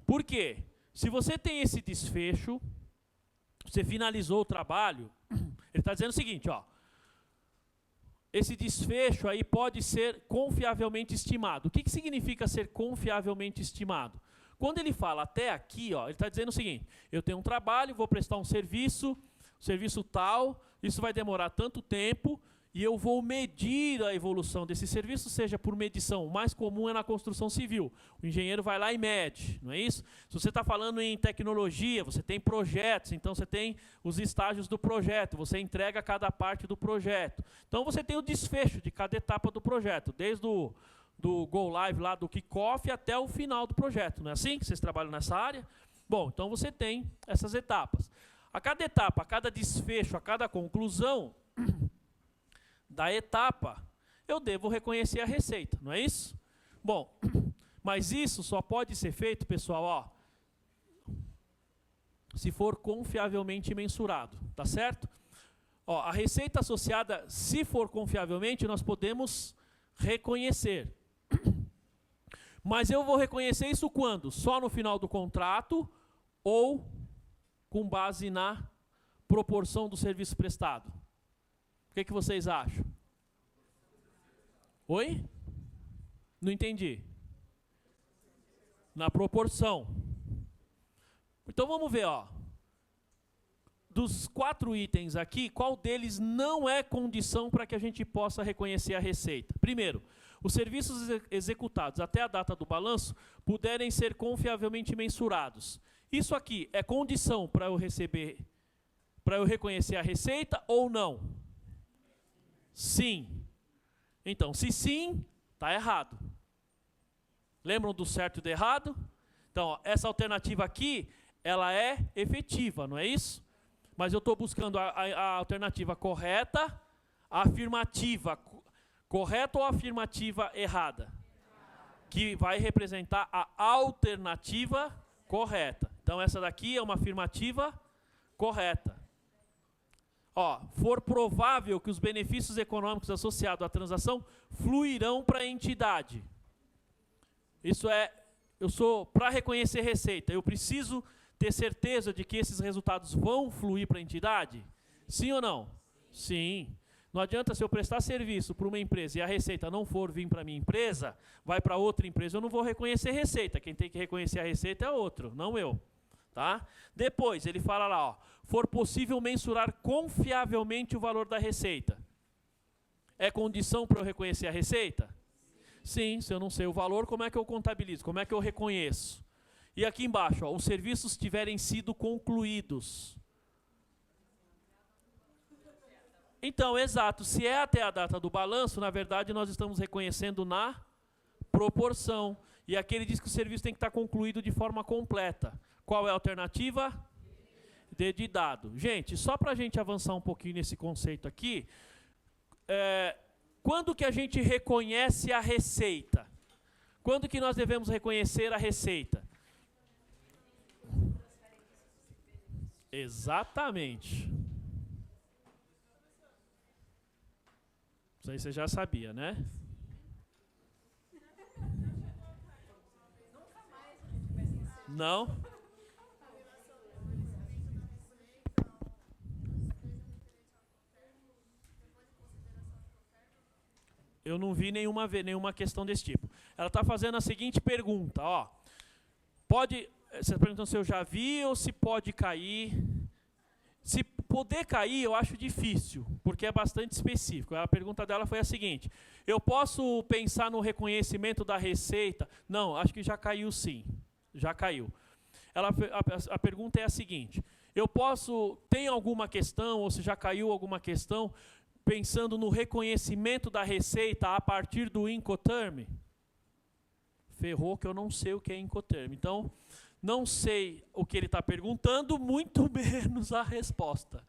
Por quê? Se você tem esse desfecho, você finalizou o trabalho, ele está dizendo o seguinte, ó. Esse desfecho aí pode ser confiavelmente estimado. O que significa ser confiavelmente estimado? Quando ele fala até aqui, ó, ele está dizendo o seguinte: eu tenho um trabalho, vou prestar um serviço tal, isso vai demorar tanto tempo, e eu vou medir a evolução desse serviço, seja por medição. O mais comum é na construção civil. O engenheiro vai lá e mede, não é isso? Se você está falando em tecnologia, você tem projetos, então você tem os estágios do projeto, você entrega cada parte do projeto. Então você tem o desfecho de cada etapa do projeto, desde do Go Live lá, do kickoff até o final do projeto. Não é assim que vocês trabalham nessa área? Bom, então você tem essas etapas. A cada etapa, a cada desfecho, a cada conclusão da etapa, eu devo reconhecer a receita, não é isso? Bom, mas isso só pode ser feito, pessoal, ó, se for confiavelmente mensurado, tá certo? Ó, a receita associada, se for confiavelmente, nós podemos reconhecer. Mas eu vou reconhecer isso quando? Só no final do contrato ou com base na proporção do serviço prestado? O que vocês acham? Oi? Não entendi. Na proporção. Então vamos ver, ó. dos 4 itens aqui, qual deles não é condição para que a gente possa reconhecer a receita? Primeiro, os serviços executados até a data do balanço puderem ser confiavelmente mensurados. Isso aqui é condição para eu receber, para eu reconhecer a receita ou não? Sim. Então, se sim, está errado. Lembram do certo e do errado? Então, ó, essa alternativa aqui, ela é efetiva, não é isso? Mas eu estou buscando a alternativa correta, a afirmativa correta ou a afirmativa errada? Que vai representar a alternativa correta. Então, essa daqui é uma afirmativa correta. Ó, for provável que os benefícios econômicos associados à transação fluirão para a entidade. Isso é, eu sou, para reconhecer receita, eu preciso ter certeza de que esses resultados vão fluir para a entidade? Sim ou não? Sim. Não adianta se eu prestar serviço para uma empresa e a receita não for vir para a minha empresa, vai para outra empresa, eu não vou reconhecer receita. Quem tem que reconhecer a receita é outro, não eu. Tá? Depois, ele fala lá, ó, for possível mensurar confiavelmente o valor da receita. É condição para eu reconhecer a receita? Sim, se eu não sei o valor, como é que eu contabilizo? Como é que eu reconheço? E aqui embaixo, ó, os serviços tiverem sido concluídos. Então, exato, se é até a data do balanço, na verdade nós estamos reconhecendo na proporção. E aqui ele diz que o serviço tem que estar concluído de forma completa. Qual é a alternativa? D de dado. Gente, só para a gente avançar um pouquinho nesse conceito aqui, quando que a gente reconhece a receita? Quando que nós devemos reconhecer a receita? Exatamente. Isso aí você já sabia, né? Não? Eu não vi nenhuma questão desse tipo. Ela está fazendo a seguinte pergunta, ó. Pode, você está perguntando se eu já vi ou se pode cair. Se poder cair, eu acho difícil, porque é bastante específico. A pergunta dela foi a seguinte: eu posso pensar no reconhecimento da receita? Não, acho que já caiu sim. Já caiu. A pergunta é a seguinte: tem alguma questão, ou se já caiu alguma questão, pensando no reconhecimento da receita a partir do Incoterm? Ferrou que eu não sei o que é Incoterm. Então, não sei o que ele está perguntando, muito menos a resposta.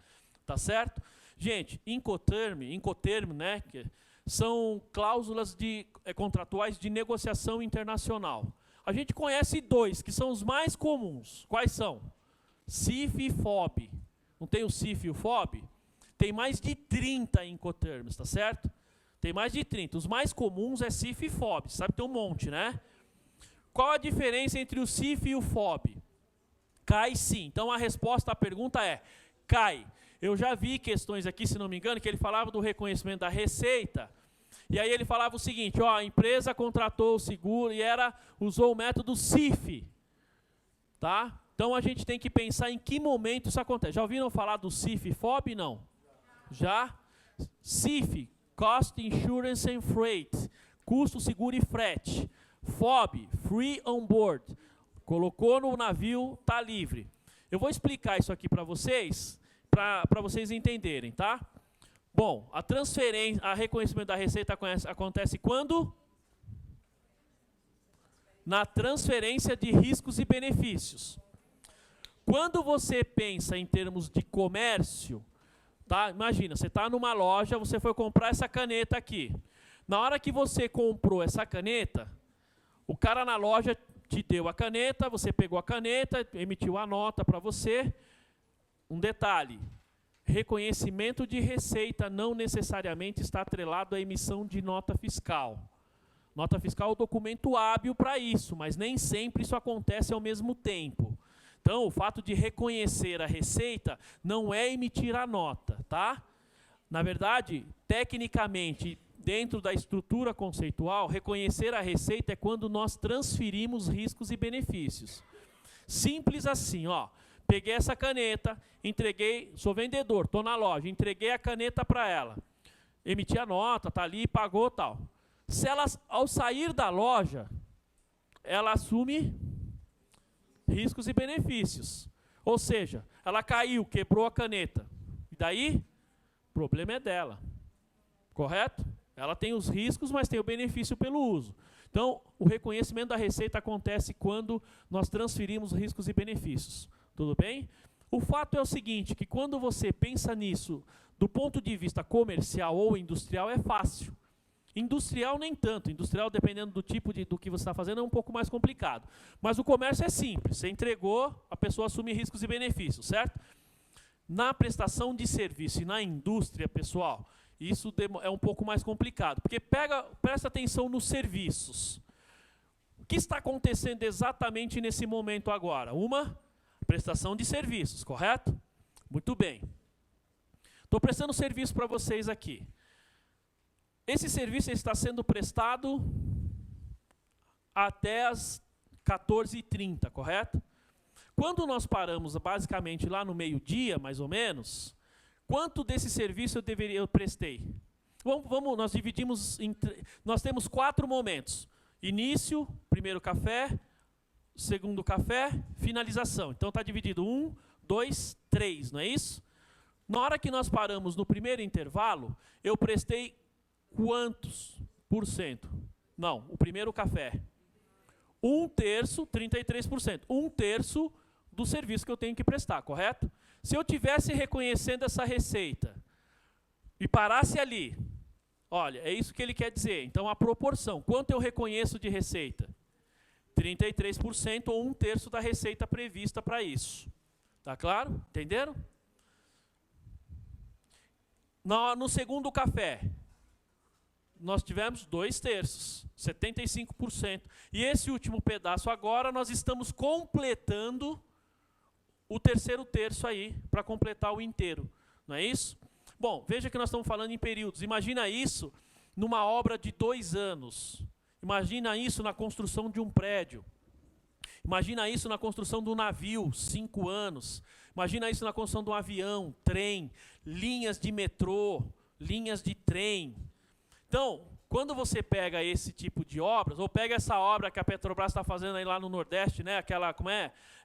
Tá certo? Gente, Incoterm, né, que são cláusulas contratuais de negociação internacional. A gente conhece 2, que são os mais comuns. Quais são? CIF e FOB. Não tem o CIF e o FOB? Tem mais de 30 Incoterms, tá certo? Tem mais de 30. Os mais comuns é CIF e FOB. Sabe que tem um monte, né? Qual a diferença entre o CIF e o FOB? Cai sim. Então a resposta à pergunta é: cai. Eu já vi questões aqui, se não me engano, que ele falava do reconhecimento da receita. E aí ele falava o seguinte, ó, a empresa contratou o seguro e usou o método CIF. Tá? Então a gente tem que pensar em que momento isso acontece. Já ouviram falar do CIF e FOB? Não. Já? CIF, Cost, Insurance and Freight. Custo, seguro e frete. FOB, Free on Board. Colocou no navio, está livre. Eu vou explicar isso aqui para vocês entenderem, tá? Bom, a reconhecimento da receita acontece quando? Na transferência de riscos e benefícios. Quando você pensa em termos de comércio, tá? Imagina, você está numa loja, você foi comprar essa caneta aqui. Na hora que você comprou essa caneta, o cara na loja te deu a caneta, você pegou a caneta, emitiu a nota para você. Um detalhe: reconhecimento de receita não necessariamente está atrelado à emissão de nota fiscal. Nota fiscal é o documento hábil para isso, mas nem sempre isso acontece ao mesmo tempo. Então, o fato de reconhecer a receita não é emitir a nota, tá? Na verdade, tecnicamente, dentro da estrutura conceitual, reconhecer a receita é quando nós transferimos riscos e benefícios. Simples assim, ó. peguei essa caneta, entreguei, sou vendedor, estou na loja, entreguei a caneta para ela. Emiti a nota, está ali, pagou tal. Se ela, ao sair da loja, ela assume riscos e benefícios. Ou seja, ela caiu, quebrou a caneta. E daí, o problema é dela. Correto? Ela tem os riscos, mas tem o benefício pelo uso. Então, o reconhecimento da receita acontece quando nós transferimos riscos e benefícios. Tudo bem? O fato é o seguinte, que quando você pensa nisso do ponto de vista comercial ou industrial, é fácil. Industrial nem tanto. Industrial, dependendo do tipo do que você está fazendo, é um pouco mais complicado. Mas o comércio é simples. Você entregou, a pessoa assume riscos e benefícios, certo? Na prestação de serviço e na indústria, pessoal, isso é um pouco mais complicado. Porque presta atenção nos serviços. O que está acontecendo exatamente nesse momento agora? Uma prestação de serviços, correto? Muito bem. Estou prestando serviço para vocês aqui. Esse serviço está sendo prestado até as 14h30, correto? Quando nós paramos, basicamente, lá no meio-dia, mais ou menos, quanto desse serviço eu prestei? Nós dividimos, nós temos 4 momentos. Início, primeiro café, segundo café, finalização. Então está dividido 1, 2, 3, não é isso? Na hora que nós paramos no primeiro intervalo, eu prestei quantos por cento? Não, o primeiro café. 1/3, 33%. 1/3 do serviço que eu tenho que prestar, correto? Se eu tivesse reconhecendo essa receita e parasse ali, olha, é isso que ele quer dizer. Então, a proporção, quanto eu reconheço de receita? 33% ou 1/3 da receita prevista para isso. Tá claro? Entenderam? No segundo café, nós tivemos 2/3, 75%. E esse último pedaço agora, nós estamos completando o terceiro terço aí, para completar o inteiro. Não é isso? Bom, veja que nós estamos falando em períodos. Imagina isso numa obra de 2 anos. Imagina isso na construção de um prédio. Imagina isso na construção de um navio, 5 anos. Imagina isso na construção de um avião, trem, linhas de metrô, linhas de trem. Então, quando você pega esse tipo de obras, ou pega essa obra que a Petrobras está fazendo aí lá no Nordeste, né, aquela,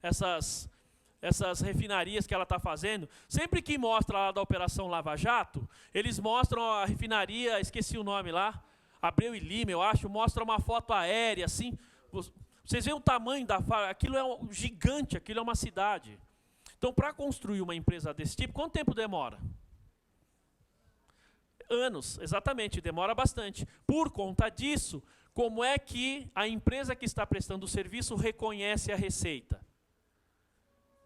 essas refinarias que ela está fazendo, sempre que mostra lá da Operação Lava Jato, eles mostram a refinaria, esqueci o nome lá, Abreu e Lima, eu acho, mostra uma foto aérea, assim, vocês veem o tamanho da fábrica, aquilo é um gigante, aquilo é uma cidade. Então, para construir uma empresa desse tipo, quanto tempo demora? Anos, exatamente, demora bastante. Por conta disso, como é que a empresa que está prestando o serviço reconhece a receita?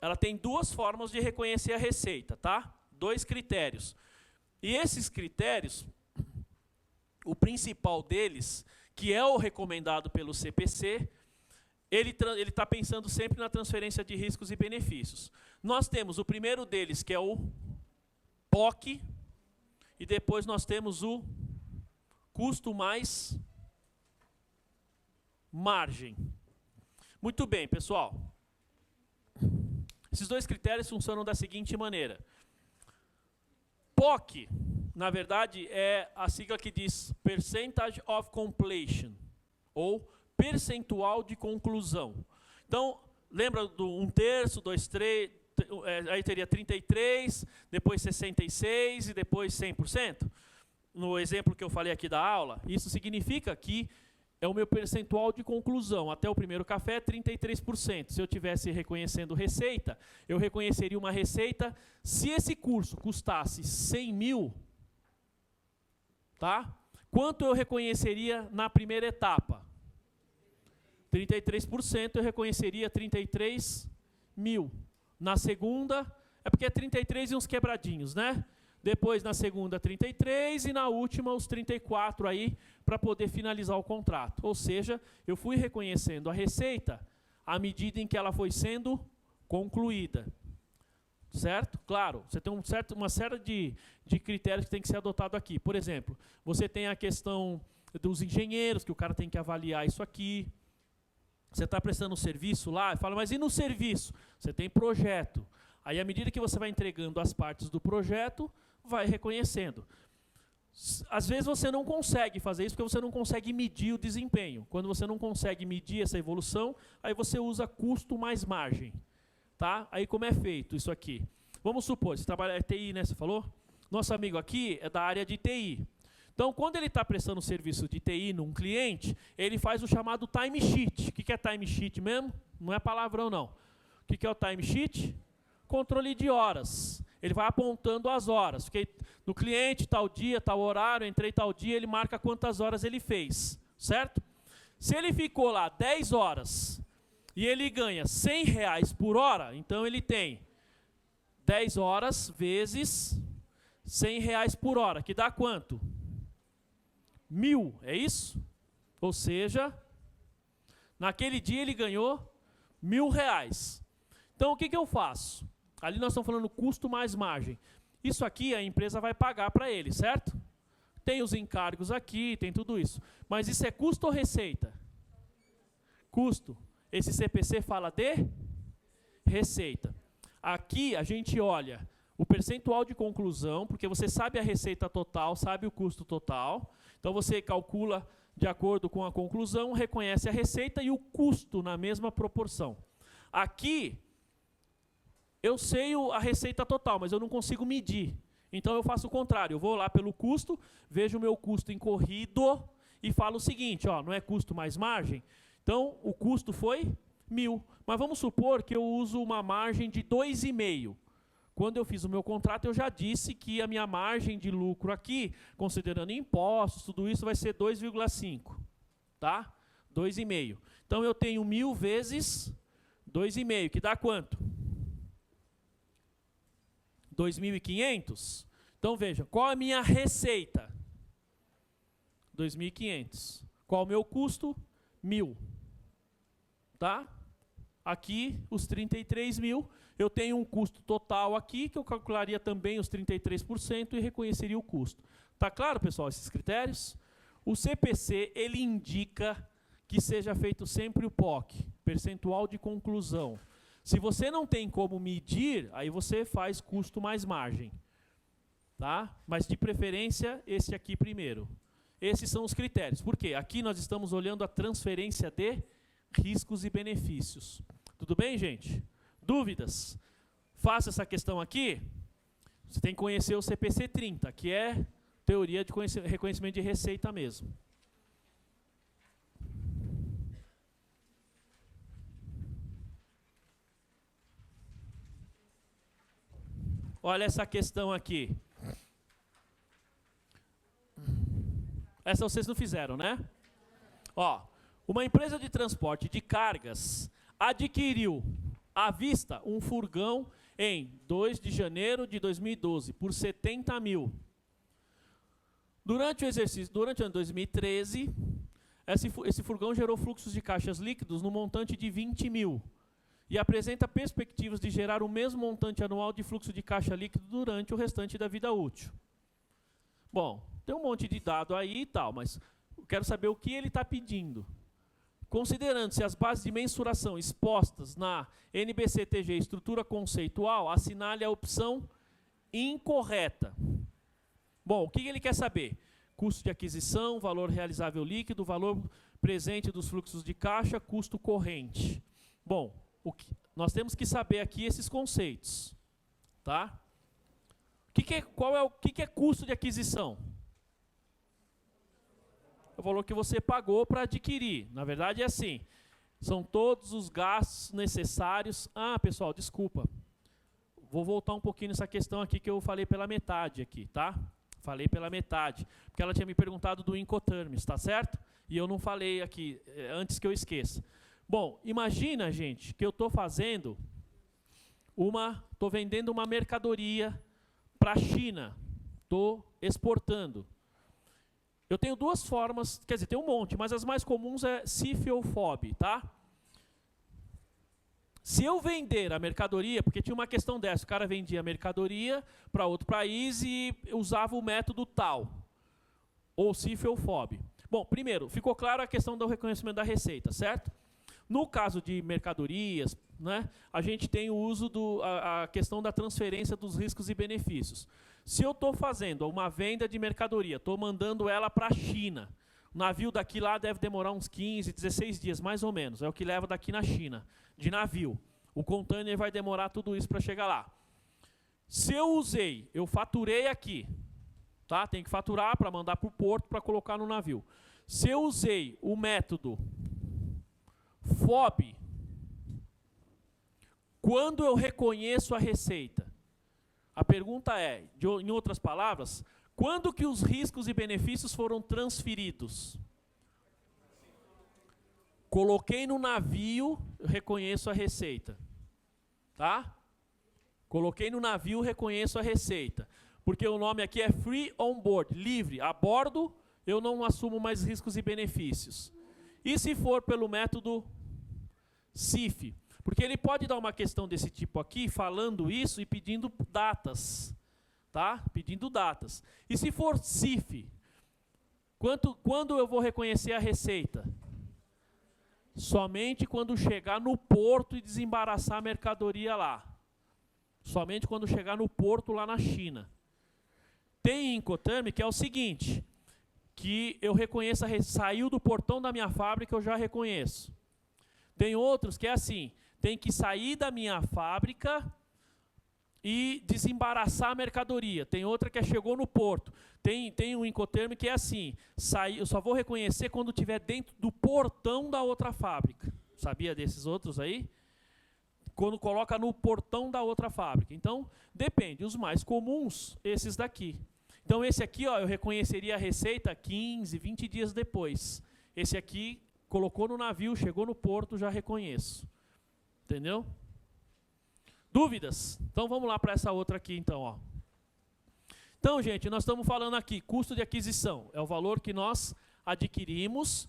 Ela tem 2 formas de reconhecer a receita, tá? 2 critérios. E esses critérios, o principal deles, que é o recomendado pelo CPC, ele está pensando sempre na transferência de riscos e benefícios. Nós temos o primeiro deles, que é o POC, e depois nós temos o custo mais margem. Muito bem, pessoal. Esses 2 critérios funcionam da seguinte maneira. POC, na verdade, é a sigla que diz Percentage of Completion, ou percentual de conclusão. Então, lembra do 1/3, 2/3, aí teria 33, depois 66 e depois 100%? No exemplo que eu falei aqui da aula, isso significa que é o meu percentual de conclusão. Até o primeiro café, 33%. Se eu estivesse reconhecendo receita, eu reconheceria uma receita, se esse curso custasse 100 mil, tá? Quanto eu reconheceria na primeira etapa? 33%, eu reconheceria 33 mil. Na segunda, é porque é 33 e uns quebradinhos, né? Depois, na segunda, 33 e na última, os 34 aí, para poder finalizar o contrato. Ou seja, eu fui reconhecendo a receita à medida em que ela foi sendo concluída. Certo? Claro, você tem uma série de critérios que tem que ser adotado aqui. Por exemplo, você tem a questão dos engenheiros, que o cara tem que avaliar isso aqui. Você está prestando um serviço lá e fala, mas e no serviço? Você tem projeto. Aí, à medida que você vai entregando as partes do projeto, vai reconhecendo. Às vezes você não consegue fazer isso porque você não consegue medir o desempenho. Quando você não consegue medir essa evolução, aí você usa custo mais margem. Tá? Aí como é feito isso aqui? Vamos supor, você trabalha em TI, né? Você falou? Nosso amigo aqui é da área de TI. Então, quando ele está prestando serviço de TI num cliente, ele faz o chamado timesheet. O que é timesheet mesmo? Não é palavrão, não. O que é o timesheet? Controle de horas. Ele vai apontando as horas. Fiquei no cliente, tal dia, tal horário, entrei tal dia, ele marca quantas horas ele fez. Certo? Se ele ficou lá 10 horas e ele ganha R$100 por hora, então ele tem 10 horas vezes R$100 por hora, que dá quanto? 1.000, é isso? Ou seja, naquele dia ele ganhou R$1.000. Então, o que eu faço? Ali nós estamos falando custo mais margem. Isso aqui a empresa vai pagar para ele, certo? Tem os encargos aqui, tem tudo isso. Mas isso é custo ou receita? Custo. Esse CPC fala de receita. Aqui a gente olha o percentual de conclusão, porque você sabe a receita total, sabe o custo total. Então você calcula de acordo com a conclusão, reconhece a receita e o custo na mesma proporção. Aqui, eu sei a receita total, mas eu não consigo medir. Então eu faço o contrário, eu vou lá pelo custo, vejo o meu custo incorrido e falo o seguinte, ó, não é custo mais margem? Então o custo foi 1.000. Mas vamos supor que eu uso uma margem de 2,5. Quando eu fiz o meu contrato, eu já disse que a minha margem de lucro aqui, considerando impostos, tudo isso vai ser 2,5. Tá? 2,5. Então eu tenho 1.000 vezes 2,5, que dá quanto? 2.500. Então veja, qual é a minha receita? 2.500. Qual o meu custo? 1.000. Tá? Aqui, os 33.000. Eu tenho um custo total aqui, que eu calcularia também os 33% e reconheceria o custo. Tá claro, pessoal, esses critérios? O CPC, ele indica que seja feito sempre o POC, percentual de conclusão. Se você não tem como medir, aí você faz custo mais margem. Tá? Mas, de preferência, esse aqui primeiro. Esses são os critérios. Por quê? Aqui nós estamos olhando a transferência de riscos e benefícios. Tudo bem, gente? Dúvidas? Faça essa questão aqui. Você tem que conhecer o CPC 30, que é teoria de reconhecimento de receita mesmo. Olha essa questão aqui. Essa vocês não fizeram, né? Ó, uma empresa de transporte de cargas adquiriu à vista um furgão em 2 de janeiro de 2012 por 70.000. Durante o exercício, durante o ano 2013, esse furgão gerou fluxos de caixas líquidos no montante de 20.000 e apresenta perspectivas de gerar o mesmo montante anual de fluxo de caixa líquido durante o restante da vida útil. Bom, tem um monte de dado aí e tal, mas eu quero saber o que ele está pedindo. Considerando-se as bases de mensuração expostas na NBCTG estrutura conceitual, assinale a opção incorreta. Bom, o que ele quer saber? Custo de aquisição, valor realizável líquido, valor presente dos fluxos de caixa, custo corrente. Bom, nós temos que saber aqui esses conceitos. Tá? O que é custo de aquisição? O valor que você pagou para adquirir. Na verdade é assim, são todos os gastos necessários. Ah, pessoal, desculpa. Vou voltar um pouquinho nessa questão aqui que eu falei pela metade aqui, tá? Falei pela metade, porque ela tinha me perguntado do Incoterms, tá certo? E eu não falei aqui, antes que eu esqueça. Bom, imagina, gente, que eu estou vendendo uma mercadoria para a China. Estou exportando. Eu tenho duas formas, quer dizer, tem um monte, mas as mais comuns é CIF ou FOB, tá? Se eu vender a mercadoria, porque tinha uma questão dessa, o cara vendia a mercadoria para outro país e usava o método tal, ou CIF ou FOB. Bom, primeiro, ficou claro a questão do reconhecimento da receita, certo? No caso de mercadorias, né, a gente tem o uso a questão da transferência dos riscos e benefícios. Se eu estou fazendo uma venda de mercadoria, estou mandando ela para a China, o navio daqui lá deve demorar uns 15, 16 dias, mais ou menos, é o que leva daqui na China, de navio. O container vai demorar tudo isso para chegar lá. Se eu faturei aqui, tá? Tem que faturar para mandar para o porto para colocar no navio. Se eu usei o método FOB, quando eu reconheço a receita? A pergunta é, em outras palavras, quando que os riscos e benefícios foram transferidos? Coloquei no navio, eu reconheço a receita. Tá? Coloquei no navio, reconheço a receita. Porque o nome aqui é Free On Board, livre. A bordo, eu não assumo mais riscos e benefícios. E se for pelo método CIF? Porque ele pode dar uma questão desse tipo aqui, falando isso e pedindo datas. Tá? Pedindo datas. E se for CIF? Quando eu vou reconhecer a receita? Somente quando chegar no porto e desembaraçar a mercadoria lá. Somente quando chegar no porto lá na China. Tem Incoterm que é o seguinte, que eu reconheço, saiu do portão da minha fábrica, eu já reconheço. Tem outros que é assim, tem que sair da minha fábrica e desembaraçar a mercadoria. Tem outra que chegou no porto. Tem um Incoterm que é assim, eu só vou reconhecer quando estiver dentro do portão da outra fábrica. Sabia desses outros aí? Quando coloca no portão da outra fábrica. Então, depende. Os mais comuns, esses daqui. Então, esse aqui, ó, eu reconheceria a receita 15, 20 dias depois. Esse aqui, colocou no navio, chegou no porto, já reconheço. Entendeu? Dúvidas? Então, vamos lá para essa outra aqui, então, ó. Então, gente, nós estamos falando aqui, custo de aquisição. É o valor que nós adquirimos,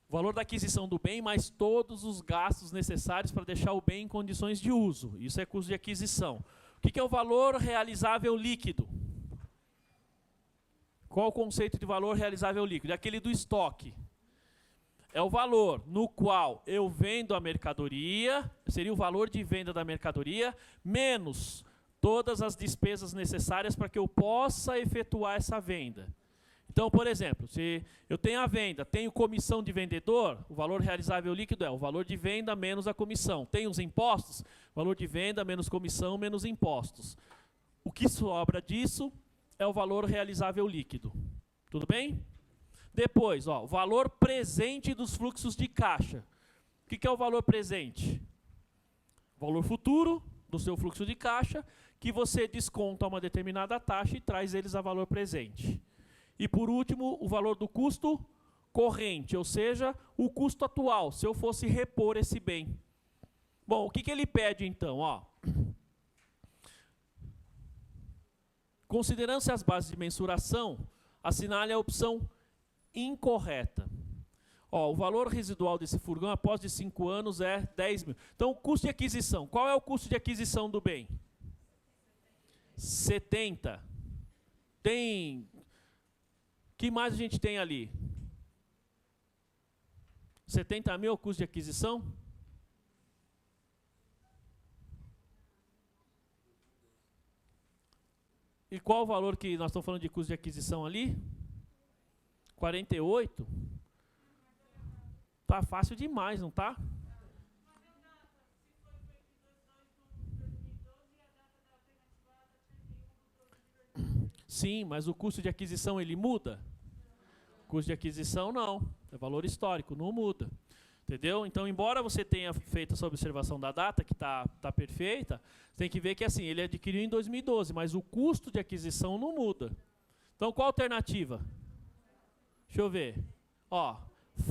o valor da aquisição do bem, mais todos os gastos necessários para deixar o bem em condições de uso. Isso é custo de aquisição. O que é o valor realizável líquido? Qual o conceito de valor realizável líquido? É aquele do estoque. É o valor no qual eu vendo a mercadoria, seria o valor de venda da mercadoria, menos todas as despesas necessárias para que eu possa efetuar essa venda. Então, por exemplo, se eu tenho a venda, tenho comissão de vendedor, o valor realizável líquido é o valor de venda menos a comissão. Tem os impostos, valor de venda menos comissão menos impostos. O que sobra disso é o valor realizável líquido. Tudo bem? Depois, ó, o valor presente dos fluxos de caixa. O que é o valor presente? O valor futuro do seu fluxo de caixa, que você desconta uma determinada taxa e traz eles a valor presente. E por último, o valor do custo corrente, ou seja, o custo atual, se eu fosse repor esse bem. Bom, o que ele pede então? Ó, considerando-se as bases de mensuração, assinale a opção incorreta. Ó, o valor residual desse furgão após de 5 anos é 10 mil. Então, o custo de aquisição. Qual é o custo de aquisição do bem? 70. Tem... O que mais a gente tem ali? 70 mil é o custo de aquisição? E qual o valor que nós estamos falando de custo de aquisição ali? 48? Tá fácil demais, não tá? Sim, mas o custo de aquisição ele muda? O custo de aquisição não, é valor histórico, não muda. Entendeu? Então, embora você tenha feito essa observação da data, que tá perfeita, você tem que ver que assim, ele adquiriu em 2012, mas o custo de aquisição não muda. Então, qual a alternativa? Deixa eu ver. Ó,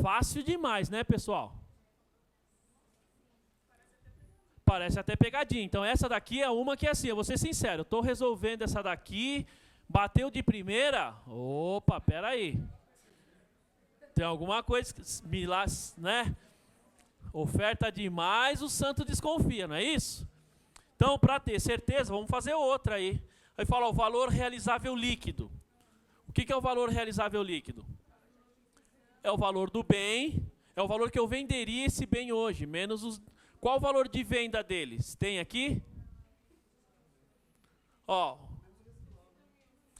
fácil demais, né, pessoal? Parece até pegadinha. Então, essa daqui é uma que é assim, eu vou ser sincero, eu estou resolvendo essa daqui, bateu de primeira, opa, peraí. Tem alguma coisa, né? Oferta demais, o santo desconfia, não é isso? Então, para ter certeza, vamos fazer outra aí. Aí fala o valor realizável líquido. O que é o valor realizável líquido? É o valor do bem, É o valor que eu venderia esse bem hoje, menos os... Qual o valor de venda deles? Tem aqui? Ó,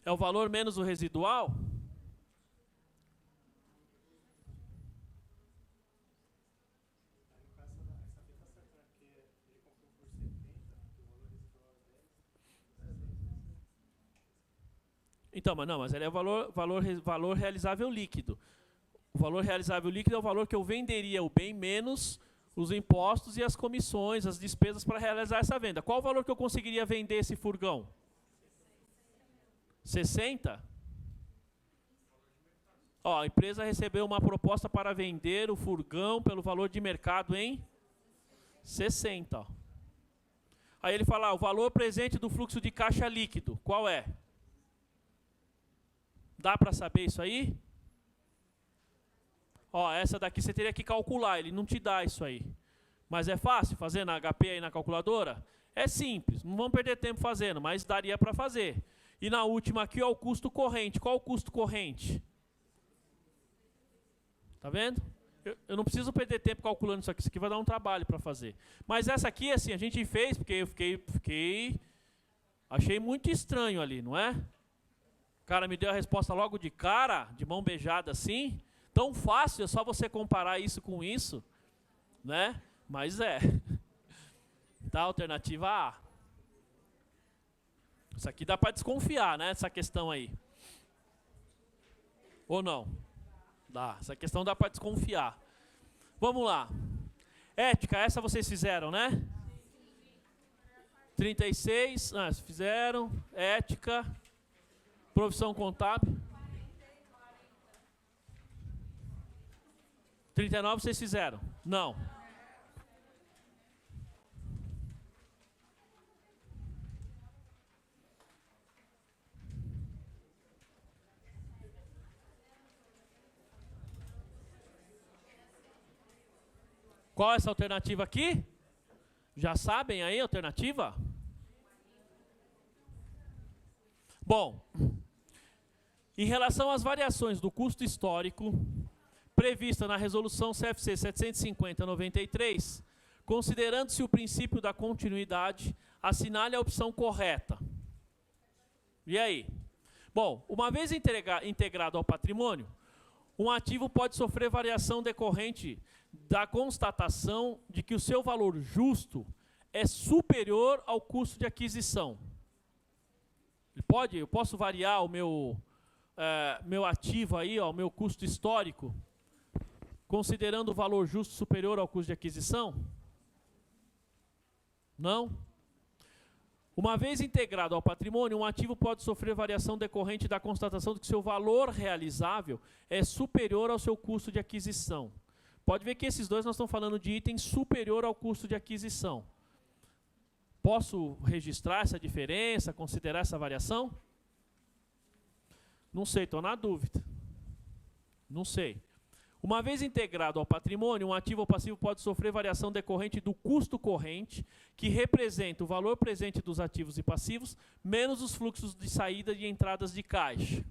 é o valor menos o residual? Então, mas não, mas ele é o valor realizável líquido. O valor realizável líquido é o valor que eu venderia o bem menos os impostos e as comissões, as despesas para realizar essa venda. Qual o valor que eu conseguiria vender esse furgão? 60? Ó, a empresa recebeu uma proposta para vender o furgão pelo valor de mercado em 60. Ó. Aí ele fala, o valor presente do fluxo de caixa líquido, qual é? Dá para saber isso aí? Ó, essa daqui você teria que calcular, ele não te dá isso aí. Mas é fácil fazer na HP aí na calculadora? É simples, não vamos perder tempo fazendo, mas daria para fazer. E na última aqui, ó, o custo corrente. Qual o custo corrente? Tá vendo? Eu não preciso perder tempo calculando isso aqui vai dar um trabalho para fazer. Mas essa aqui, assim, a gente fez porque eu achei muito estranho ali, não é? O cara me deu a resposta logo de cara, de mão beijada assim. Tão fácil, é só você comparar isso com isso, né? Mas é. Tá, alternativa A. Isso aqui dá para desconfiar, né? Essa questão aí. Ou não? Dá. Essa questão dá para desconfiar. Vamos lá. Ética, essa vocês fizeram, né? 36, fizeram. Ética. Profissão contábil. 39 vocês fizeram? Não. Qual é essa alternativa aqui? Já sabem aí a alternativa? Bom, em relação às variações do custo histórico prevista na resolução CFC 750/93, considerando-se o princípio da continuidade, assinale a opção correta. E aí? Bom, uma vez integrado ao patrimônio, um ativo pode sofrer variação decorrente da constatação de que o seu valor justo é superior ao custo de aquisição. Eu posso variar o meu ativo aí, ó, o meu custo histórico, considerando o valor justo superior ao custo de aquisição? Não? Uma vez integrado ao patrimônio, um ativo pode sofrer variação decorrente da constatação de que seu valor realizável é superior ao seu custo de aquisição. Pode ver que esses dois nós estamos falando de item superior ao custo de aquisição. Posso registrar essa diferença, considerar essa variação? Não sei, estou na dúvida. Não sei. Uma vez integrado ao patrimônio, um ativo ou passivo pode sofrer variação decorrente do custo corrente, que representa o valor presente dos ativos e passivos, menos os fluxos de saída e entradas de caixa.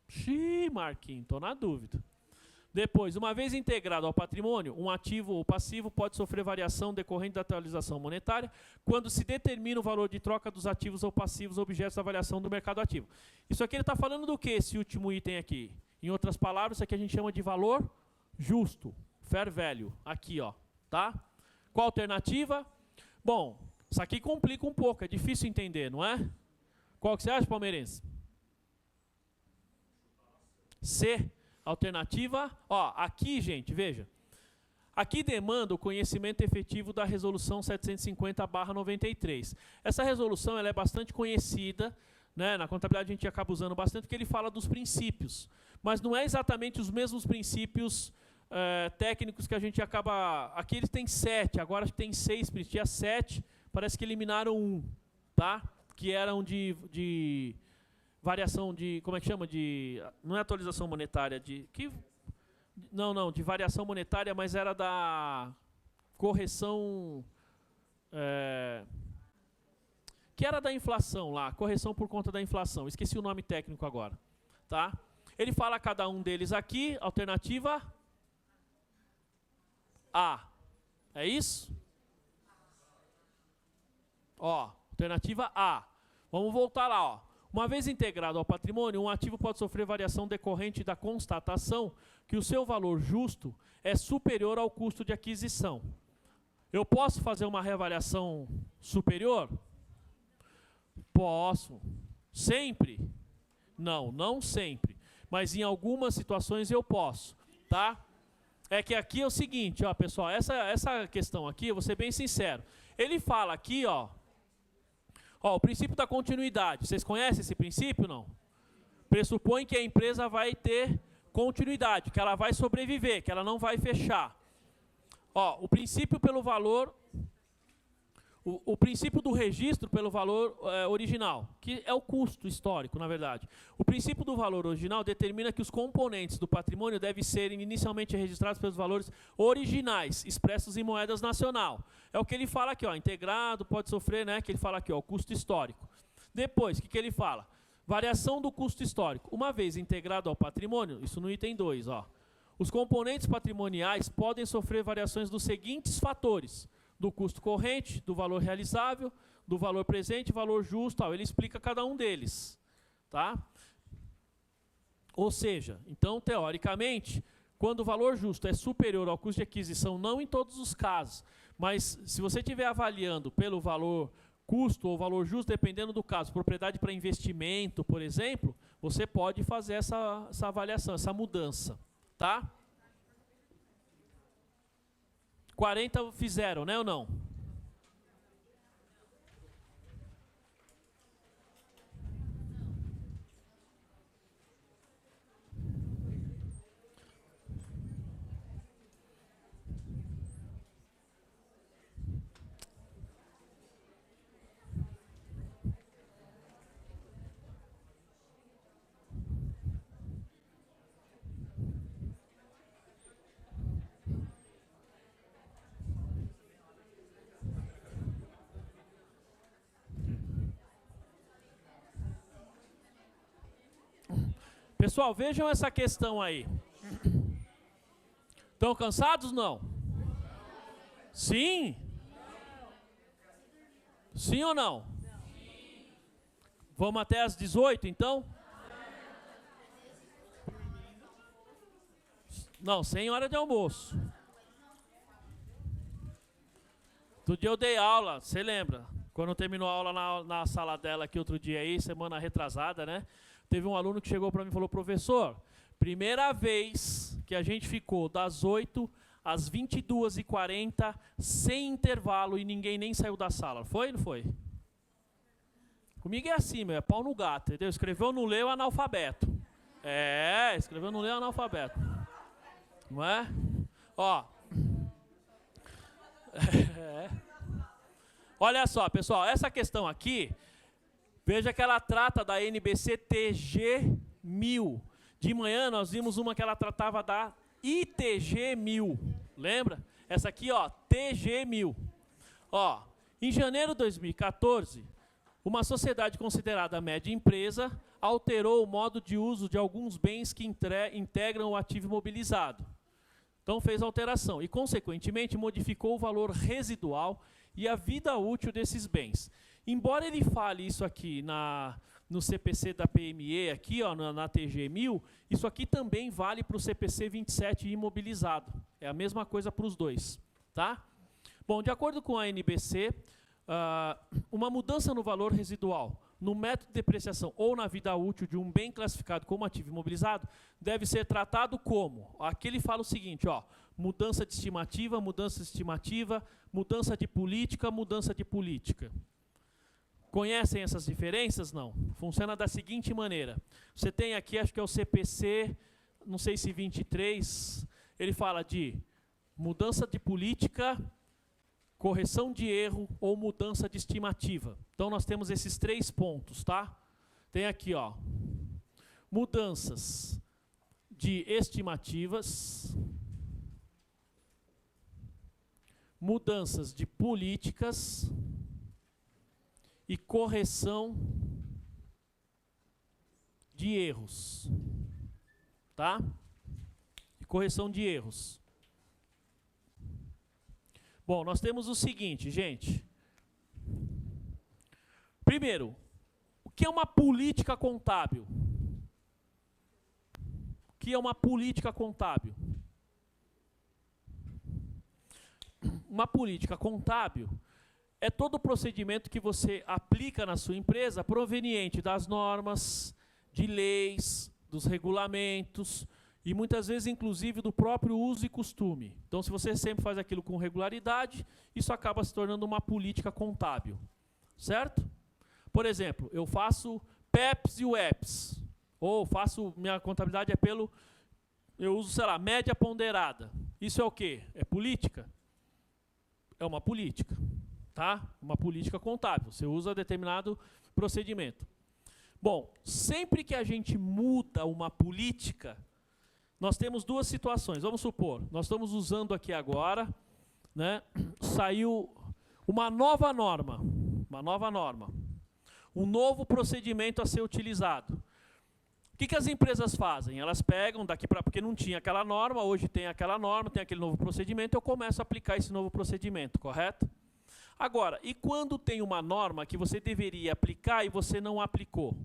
Xiii, Marquinhos, estou na dúvida. Depois, uma vez integrado ao patrimônio, um ativo ou passivo pode sofrer variação decorrente da atualização monetária quando se determina o valor de troca dos ativos ou passivos objetos da avaliação do mercado ativo. Isso aqui ele está falando do que, esse último item aqui? Em outras palavras, isso aqui a gente chama de valor justo, fair value, aqui, ó, tá? Qual a alternativa? Bom, isso aqui complica um pouco, é difícil entender, não é? Qual que você acha, palmeirense? C. Alternativa, ó, aqui, gente, veja. Aqui demanda o conhecimento efetivo da resolução 750/93. Essa resolução ela é bastante conhecida, né? Na contabilidade a gente acaba usando bastante, porque ele fala dos princípios. Mas não é exatamente os mesmos princípios técnicos que a gente acaba... Aqui eles têm 7, agora tem 6 princípios. Tinha 7, parece que eliminaram 1, tá? Que eram de variação de, como é que chama? Não é atualização monetária, de variação monetária, mas era da correção, que era da inflação lá, correção por conta da inflação, esqueci o nome técnico agora, tá? Ele fala cada um deles aqui, alternativa A. É isso? Ó, alternativa A. Vamos voltar lá, ó. Uma vez integrado ao patrimônio, um ativo pode sofrer variação decorrente da constatação que o seu valor justo é superior ao custo de aquisição. Eu posso fazer uma reavaliação superior? Posso. Sempre? Não, não sempre. Mas em algumas situações eu posso, tá? É que aqui é o seguinte, ó, pessoal, essa questão aqui, eu vou ser bem sincero. Ele fala aqui, ó, o princípio da continuidade. Vocês conhecem esse princípio, não? Pressupõe que a empresa vai ter continuidade, que ela vai sobreviver, que ela não vai fechar. Ó, o princípio pelo valor, o princípio do registro pelo valor original, que é o custo histórico, na verdade. O princípio do valor original determina que os componentes do patrimônio devem ser inicialmente registrados pelos valores originais, expressos em moedas nacional. É o que ele fala aqui, ó, integrado, pode sofrer, né, que ele fala aqui, ó, o custo histórico. Depois, o que ele fala? Variação do custo histórico. Uma vez integrado ao patrimônio, isso no item 2, ó, os componentes patrimoniais podem sofrer variações dos seguintes fatores: do custo corrente, do valor realizável, do valor presente, valor justo, tal. Ele explica cada um deles, tá? Ou seja, então, teoricamente, quando o valor justo é superior ao custo de aquisição, não em todos os casos, mas se você estiver avaliando pelo valor custo ou valor justo, dependendo do caso, propriedade para investimento, por exemplo, você pode fazer essa avaliação, essa mudança, tá? 40 fizeram, né ou não? Pessoal, vejam essa questão aí. Estão cansados, não? Sim? Sim ou não? Vamos até às 18, então? Não, sem hora de almoço. Outro dia eu dei aula, você lembra? Quando terminou a aula na sala dela aqui outro dia aí, semana retrasada, né? Teve um aluno que chegou para mim e falou: professor, primeira vez que a gente ficou das 8 às 22h40 sem intervalo e ninguém nem saiu da sala. Foi ou não foi? Comigo é assim, meu, é pau no gato, entendeu? Escreveu, não leu, analfabeto. É, escreveu, não leu, analfabeto. Não é? Ó. É. Olha só, pessoal, essa questão aqui, veja que ela trata da NBC TG 1000. De manhã nós vimos uma que ela tratava da ITG 1000. Lembra? Essa aqui, ó, TG 1000. Ó, em janeiro de 2014, uma sociedade considerada média empresa alterou o modo de uso de alguns bens que integram o ativo imobilizado. Então fez alteração e, consequentemente, modificou o valor residual e a vida útil desses bens. Embora ele fale isso aqui no CPC da PME, aqui, ó, na TG 1000, isso aqui também vale para o CPC 27 imobilizado. É a mesma coisa para os dois, tá? Bom, de acordo com a NBC, uma mudança no valor residual, no método de depreciação ou na vida útil de um bem classificado como ativo imobilizado, deve ser tratado como? Aqui ele fala o seguinte, ó, mudança de estimativa, mudança de política, mudança de política. Conhecem essas diferenças? Não. Funciona da seguinte maneira. Você tem aqui, acho que é o CPC, não sei se 23, ele fala de mudança de política, correção de erro ou mudança de estimativa. Então nós temos esses 3 pontos, tá? Tem aqui, ó, mudanças de estimativas, mudanças de políticas e correção de erros. tá? E correção de erros. Bom, nós temos o seguinte, gente. Primeiro, o que é uma política contábil? O que é uma política contábil? Uma política contábil é todo o procedimento que você aplica na sua empresa proveniente das normas, de leis, dos regulamentos e muitas vezes, inclusive, do próprio uso e costume. Então, se você sempre faz aquilo com regularidade, isso acaba se tornando uma política contábil. Certo? Por exemplo, eu faço PEPs e WEPs. Ou minha contabilidade é eu uso, sei lá, média ponderada. Isso é o quê? É política? É uma política. Tá? Uma política contábil. Você usa determinado procedimento. Bom, sempre que a gente muda uma política, nós temos duas situações. Vamos supor, nós estamos usando aqui agora, né, saiu uma nova norma, um novo procedimento a ser utilizado. O que as empresas fazem? Elas pegam daqui para... Porque não tinha aquela norma, hoje tem aquela norma, tem aquele novo procedimento, eu começo a aplicar esse novo procedimento, correto? Agora, e quando tem uma norma que você deveria aplicar e você não aplicou?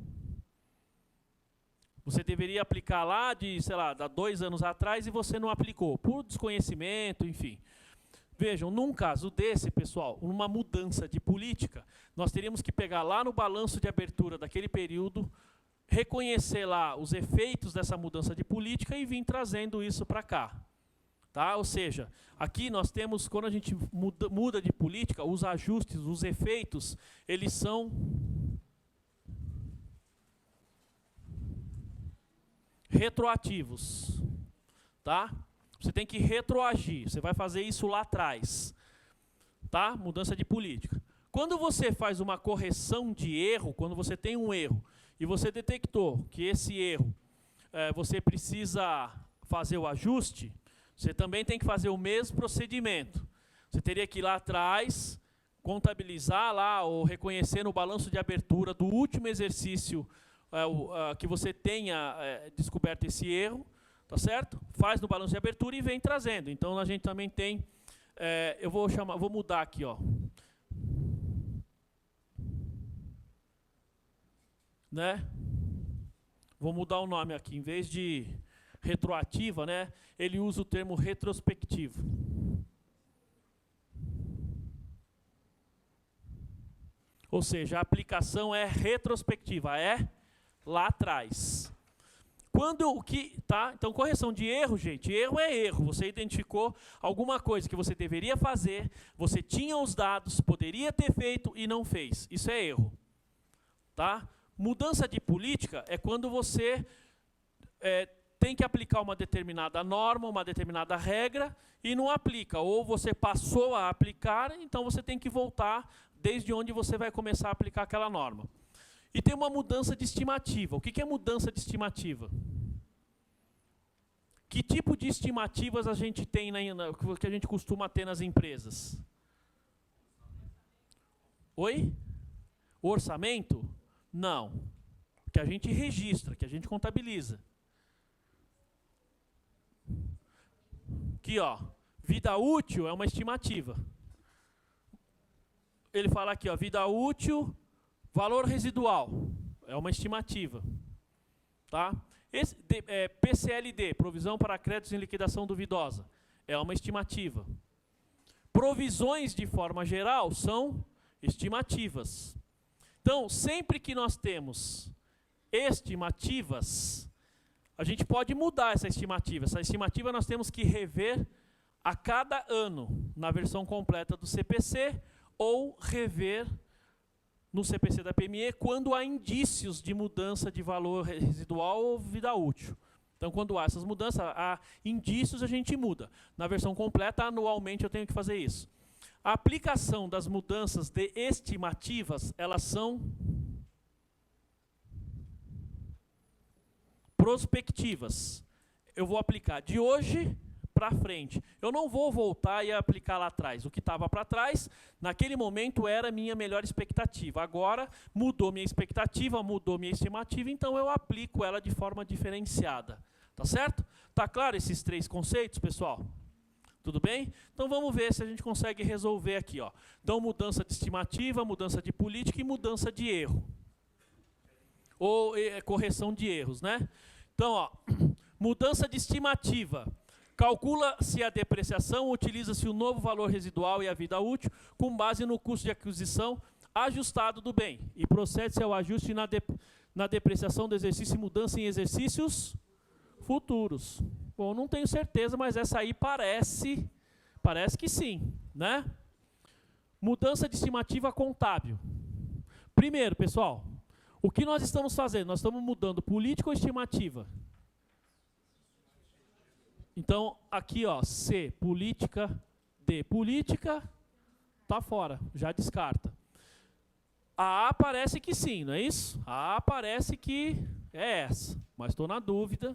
Você deveria aplicar lá sei lá, 2 anos atrás e você não aplicou, por desconhecimento, enfim. Vejam, num caso desse, pessoal, numa mudança de política, nós teríamos que pegar lá no balanço de abertura daquele período, reconhecer lá os efeitos dessa mudança de política e vir trazendo isso para cá. Tá? Ou seja, aqui nós temos, quando a gente muda de política, os ajustes, os efeitos, eles são retroativos. Tá? Você tem que retroagir, você vai fazer isso lá atrás. Tá? Mudança de política. Quando você faz uma correção de erro, quando você tem um erro, e você detectou que esse erro, você precisa fazer o ajuste, você também tem que fazer o mesmo procedimento. Você teria que ir lá atrás, contabilizar lá, ou reconhecer no balanço de abertura do último exercício que você tenha descoberto esse erro, tá certo? Faz no balanço de abertura e vem trazendo. Então, a gente também tem, eu vou mudar aqui, ó. Né? Vou mudar o nome aqui, em vez de retroativa, né, ele usa o termo retrospectivo. Ou seja, a aplicação é retrospectiva, é lá atrás. Então, correção de erro, gente, erro é erro. Você identificou alguma coisa que você deveria fazer, você tinha os dados, poderia ter feito e não fez. Isso é erro. Tá? Mudança de política é quando você tem que aplicar uma determinada norma, uma determinada regra, e não aplica. Ou você passou a aplicar, então você tem que voltar desde onde você vai começar a aplicar aquela norma. E tem uma mudança de estimativa. O que é mudança de estimativa? Que tipo de estimativas a gente tem, que a gente costuma ter nas empresas? Oi? Orçamento? Não. Que a gente registra, que a gente contabiliza. Aqui, ó, vida útil é uma estimativa. Ele fala aqui, ó, vida útil, valor residual, é uma estimativa. Tá? PCLD, provisão para créditos em liquidação duvidosa, é uma estimativa. Provisões, de forma geral, são estimativas. Então, sempre que nós temos estimativas, a gente pode mudar essa estimativa. Essa estimativa nós temos que rever a cada ano, na versão completa do CPC, ou rever no CPC da PME, quando há indícios de mudança de valor residual ou vida útil. Então, quando há essas mudanças, há indícios, a gente muda. Na versão completa, anualmente, eu tenho que fazer isso. A aplicação das mudanças de estimativas, elas são prospectivas. Eu vou aplicar de hoje para frente. Eu não vou voltar e aplicar lá atrás. O que estava para trás, naquele momento, era minha melhor expectativa. Agora, mudou minha expectativa, mudou minha estimativa, então eu aplico ela de forma diferenciada. Tá certo? Tá claro esses três conceitos, pessoal? Tudo bem? Então vamos ver se a gente consegue resolver aqui, ó. Então mudança de estimativa, mudança de política e mudança de erro. Ou correção de erros, né? Então, ó, mudança de estimativa. Calcula-se a depreciação, utiliza-se o novo valor residual e a vida útil com base no custo de aquisição ajustado do bem. E procede-se ao ajuste na depreciação do exercício e mudança em exercícios futuros. Bom, não tenho certeza, mas essa aí parece que sim, né? Mudança de estimativa contábil. Primeiro, pessoal, o que nós estamos fazendo? Nós estamos mudando política ou estimativa? Então, aqui, ó, C, política, D, política, tá fora, já descarta. A A parece que sim, não é isso? A A parece que é essa, mas estou na dúvida,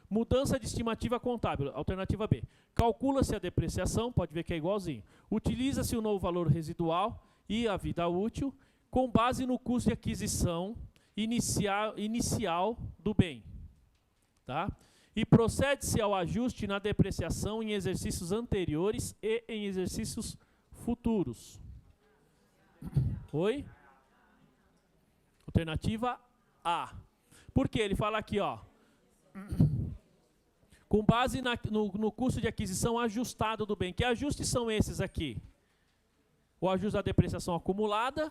Mudança de estimativa contábil, alternativa B. Calcula-se a depreciação, pode ver que é igualzinho. Utiliza-se o novo valor residual e a vida útil com base no custo de aquisição inicial do bem. Tá? E procede-se ao ajuste na depreciação em exercícios anteriores e em exercícios futuros. Oi? Alternativa A. Por quê? Ele fala aqui, ó. Com base no custo de aquisição ajustado do bem. Que ajustes são esses aqui? O ajuste da depreciação acumulada,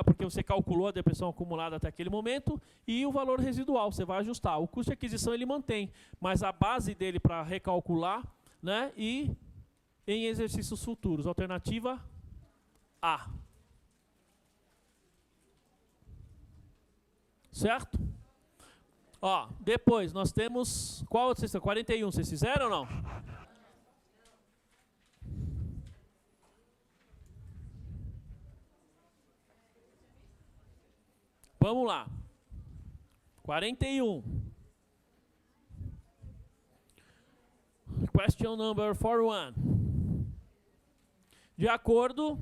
porque você calculou a depreciação acumulada até aquele momento, e o valor residual, você vai ajustar. O custo de aquisição ele mantém, mas a base dele para recalcular, né, e em exercícios futuros. Alternativa A. Certo? Ó, depois nós temos, qual vocês estão? 41, vocês fizeram ou não? Vamos lá. 41. Question number 41. De acordo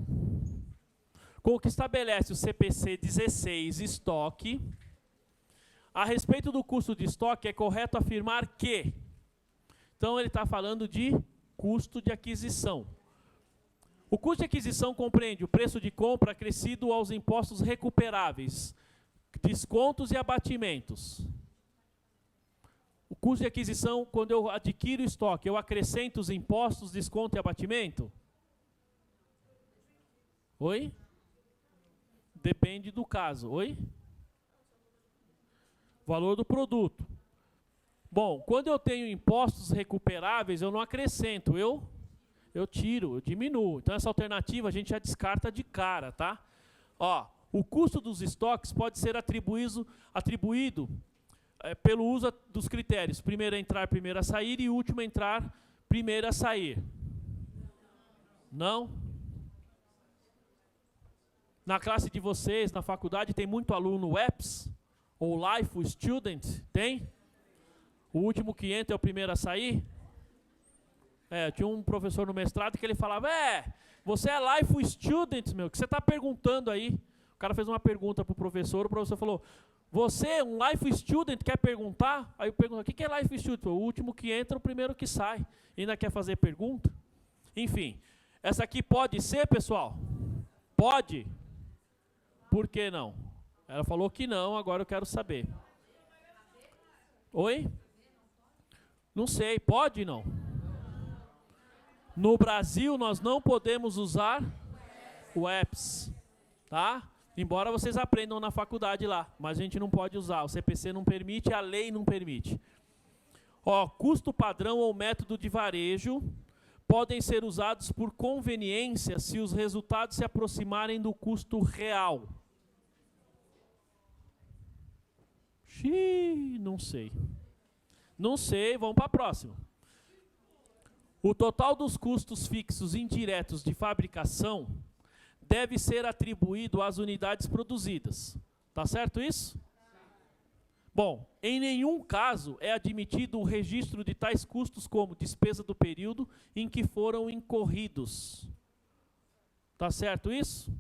com o que estabelece o CPC 16 estoque, a respeito do custo de estoque, é correto afirmar que... Então, ele está falando de custo de aquisição. O custo de aquisição compreende o preço de compra acrescido aos impostos recuperáveis, descontos e abatimentos. O custo de aquisição, quando eu adquiro o estoque, eu acrescento os impostos, desconto e abatimento? Oi? Depende do caso. Oi? Valor do produto. Bom, quando eu tenho impostos recuperáveis, eu não acrescento, eu tiro, eu diminuo. Então essa alternativa a gente já descarta de cara, tá? Ó, o custo dos estoques pode ser atribuído pelo uso dos critérios. Primeiro a entrar, primeiro a sair e último a entrar, primeiro a sair. Não? Na classe de vocês, na faculdade, tem muito aluno WEPS? Ou Life Student? Tem? O último que entra é o primeiro a sair? Tinha um professor no mestrado que ele falava, você é Life Student, meu, o que você está perguntando aí? O cara fez uma pergunta para o professor falou, você, um Life Student, quer perguntar? Aí eu pergunto, o que é Life Student? O último que entra, o primeiro que sai. Ainda quer fazer pergunta? Enfim, essa aqui pode ser, pessoal? Pode? Por que não? Ela falou que não, agora eu quero saber. Oi? Não sei, pode não? No Brasil, nós não podemos usar o EPS, tá? Embora vocês aprendam na faculdade lá, mas a gente não pode usar. O CPC não permite, a lei não permite. Ó, custo padrão ou método de varejo podem ser usados por conveniência se os resultados se aproximarem do custo real. Não sei. Não sei, vamos para a próxima. O total dos custos fixos indiretos de fabricação deve ser atribuído às unidades produzidas. Tá certo isso? Bom, em nenhum caso é admitido o registro de tais custos como despesa do período em que foram incorridos. Tá certo isso?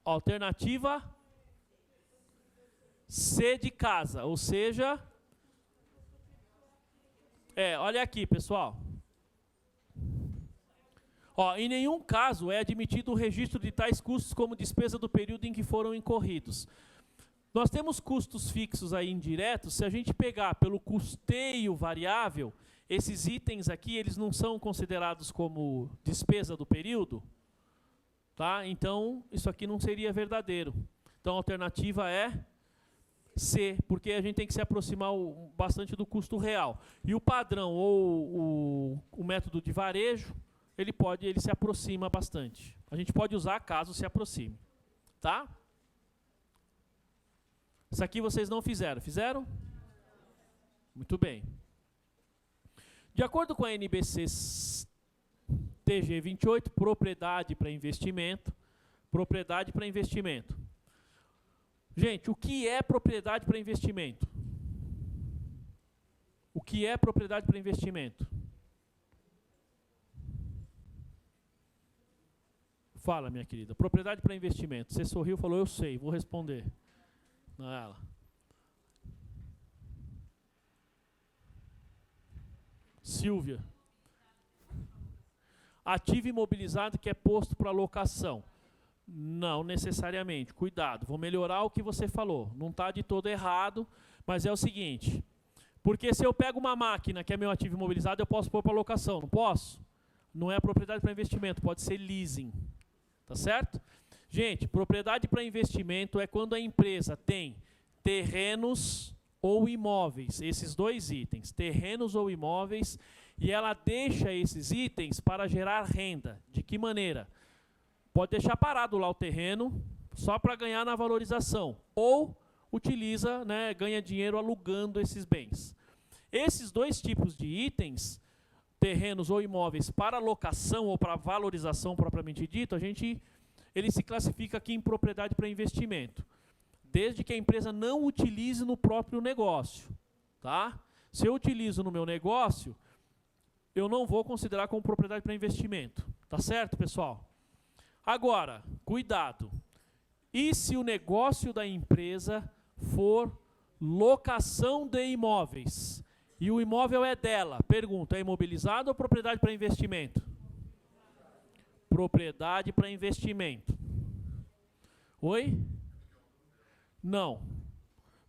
Alternativa C de casa, ou seja... olha aqui, pessoal. Em nenhum caso é admitido o registro de tais custos como despesa do período em que foram incorridos. Nós temos custos fixos aí indiretos, se a gente pegar pelo custeio variável, esses itens aqui, eles não são considerados como despesa do período, tá? Então, isso aqui não seria verdadeiro. Então, a alternativa é C, porque a gente tem que se aproximar bastante do custo real. E o padrão ou o método de varejo, ele se aproxima bastante. A gente pode usar caso se aproxime. Tá? Isso aqui vocês não fizeram. Fizeram? Muito bem. De acordo com a NBC TG 28, propriedade para investimento. Propriedade para investimento. Gente, o que é propriedade para investimento? O que é propriedade para investimento? Fala, minha querida. Propriedade para investimento. Você sorriu e falou, eu sei, vou responder. Não é ela. Silvia. Ativo imobilizado que é posto para locação. Não necessariamente. Cuidado, vou melhorar o que você falou. Não está de todo errado, mas é o seguinte. Porque se eu pego uma máquina que é meu ativo imobilizado, eu posso pôr para locação, não posso? Não é propriedade para investimento, pode ser leasing. Tá certo? Gente, propriedade para investimento é quando a empresa tem terrenos ou imóveis, esses dois itens, terrenos ou imóveis, e ela deixa esses itens para gerar renda. De que maneira? Pode deixar parado lá o terreno, só para ganhar na valorização, ou utiliza, né, ganha dinheiro alugando esses bens. Esses dois tipos de itens, terrenos ou imóveis para locação ou para valorização propriamente dito, ele se classifica aqui em propriedade para investimento, desde que a empresa não utilize no próprio negócio. Tá? Se eu utilizo no meu negócio, eu não vou considerar como propriedade para investimento. Tá certo, pessoal? Agora, cuidado. E se o negócio da empresa for locação de imóveis? E o imóvel é dela. Pergunta, é imobilizado ou propriedade para investimento? Propriedade para investimento. Oi? Não.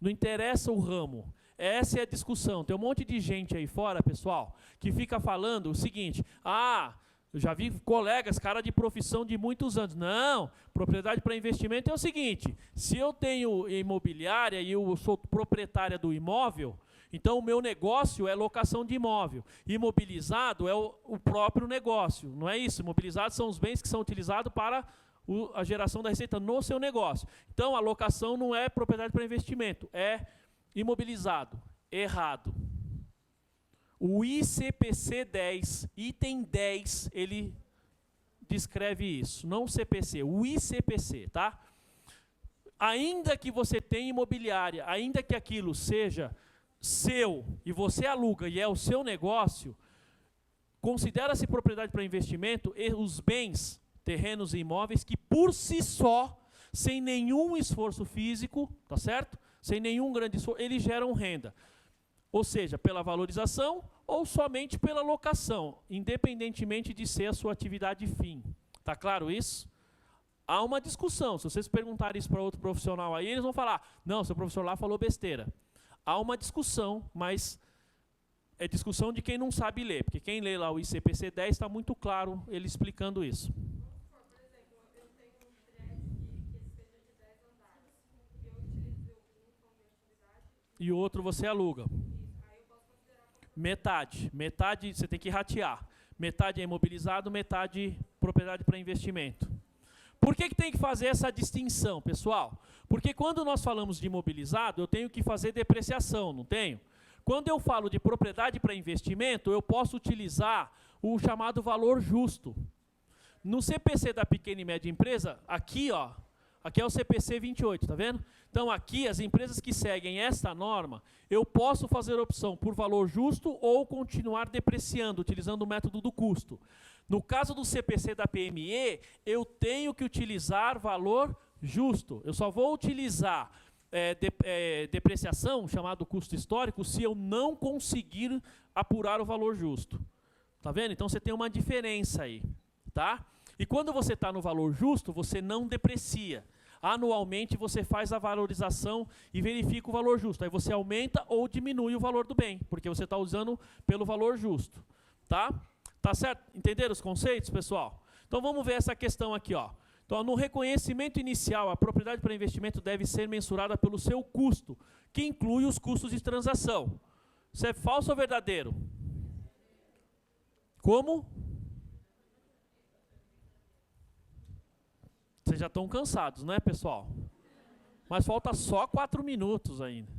Não interessa o ramo. Essa é a discussão. Tem um monte de gente aí fora, pessoal, que fica falando o seguinte, eu já vi colegas, cara de profissão de muitos anos. Não, propriedade para investimento é o seguinte, se eu tenho imobiliária e eu sou proprietária do imóvel, então o meu negócio é locação de imóvel. Imobilizado é o próprio negócio, não é isso? Imobilizados são os bens que são utilizados para a geração da receita no seu negócio. Então a locação não é propriedade para investimento, é imobilizado. Errado. O ICPC 10, item 10, ele descreve isso. Não o CPC, o ICPC, tá? Ainda que você tenha imobiliária, ainda que aquilo seja seu e você aluga e é o seu negócio, considera-se propriedade para investimento e os bens, terrenos e imóveis que por si só, sem nenhum esforço físico, tá certo? Sem nenhum grande esforço, eles geram renda. Ou seja, pela valorização ou somente pela locação, independentemente de ser a sua atividade fim. Tá claro isso? Há uma discussão. Se vocês perguntarem isso para outro profissional aí, eles vão falar, não, seu professor lá falou besteira. Há uma discussão, mas é discussão de quem não sabe ler, porque quem lê lá o ICPC 10 está muito claro ele explicando isso. Por exemplo, eu tenho um prédio que seja de 10 andares, eu utilizo um como minha atividade. E o outro você aluga. Aí eu posso considerar como... Metade você tem que ratear. Metade é imobilizado, metade propriedade para investimento. Por que tem que fazer essa distinção, pessoal? Porque quando nós falamos de imobilizado, eu tenho que fazer depreciação, não tenho? Quando eu falo de propriedade para investimento, eu posso utilizar o chamado valor justo. No CPC da pequena e média empresa, aqui, ó, aqui é o CPC 28, tá vendo? Então aqui, as empresas que seguem esta norma, eu posso fazer opção por valor justo ou continuar depreciando, utilizando o método do custo. No caso do CPC da PME, eu tenho que utilizar valor justo. Eu só vou utilizar depreciação, chamado custo histórico, se eu não conseguir apurar o valor justo. Tá vendo? Então você tem uma diferença aí, tá? E quando você está no valor justo, você não deprecia. Anualmente você faz a valorização e verifica o valor justo. Aí você aumenta ou diminui o valor do bem, porque você está usando pelo valor justo. Tá? Tá certo? Entenderam os conceitos, pessoal? Então vamos ver essa questão aqui, ó. Então, no reconhecimento inicial, a propriedade para investimento deve ser mensurada pelo seu custo, que inclui os custos de transação. Isso é falso ou verdadeiro? Como? Vocês já estão cansados, né, pessoal? Mas falta só 4 minutos ainda.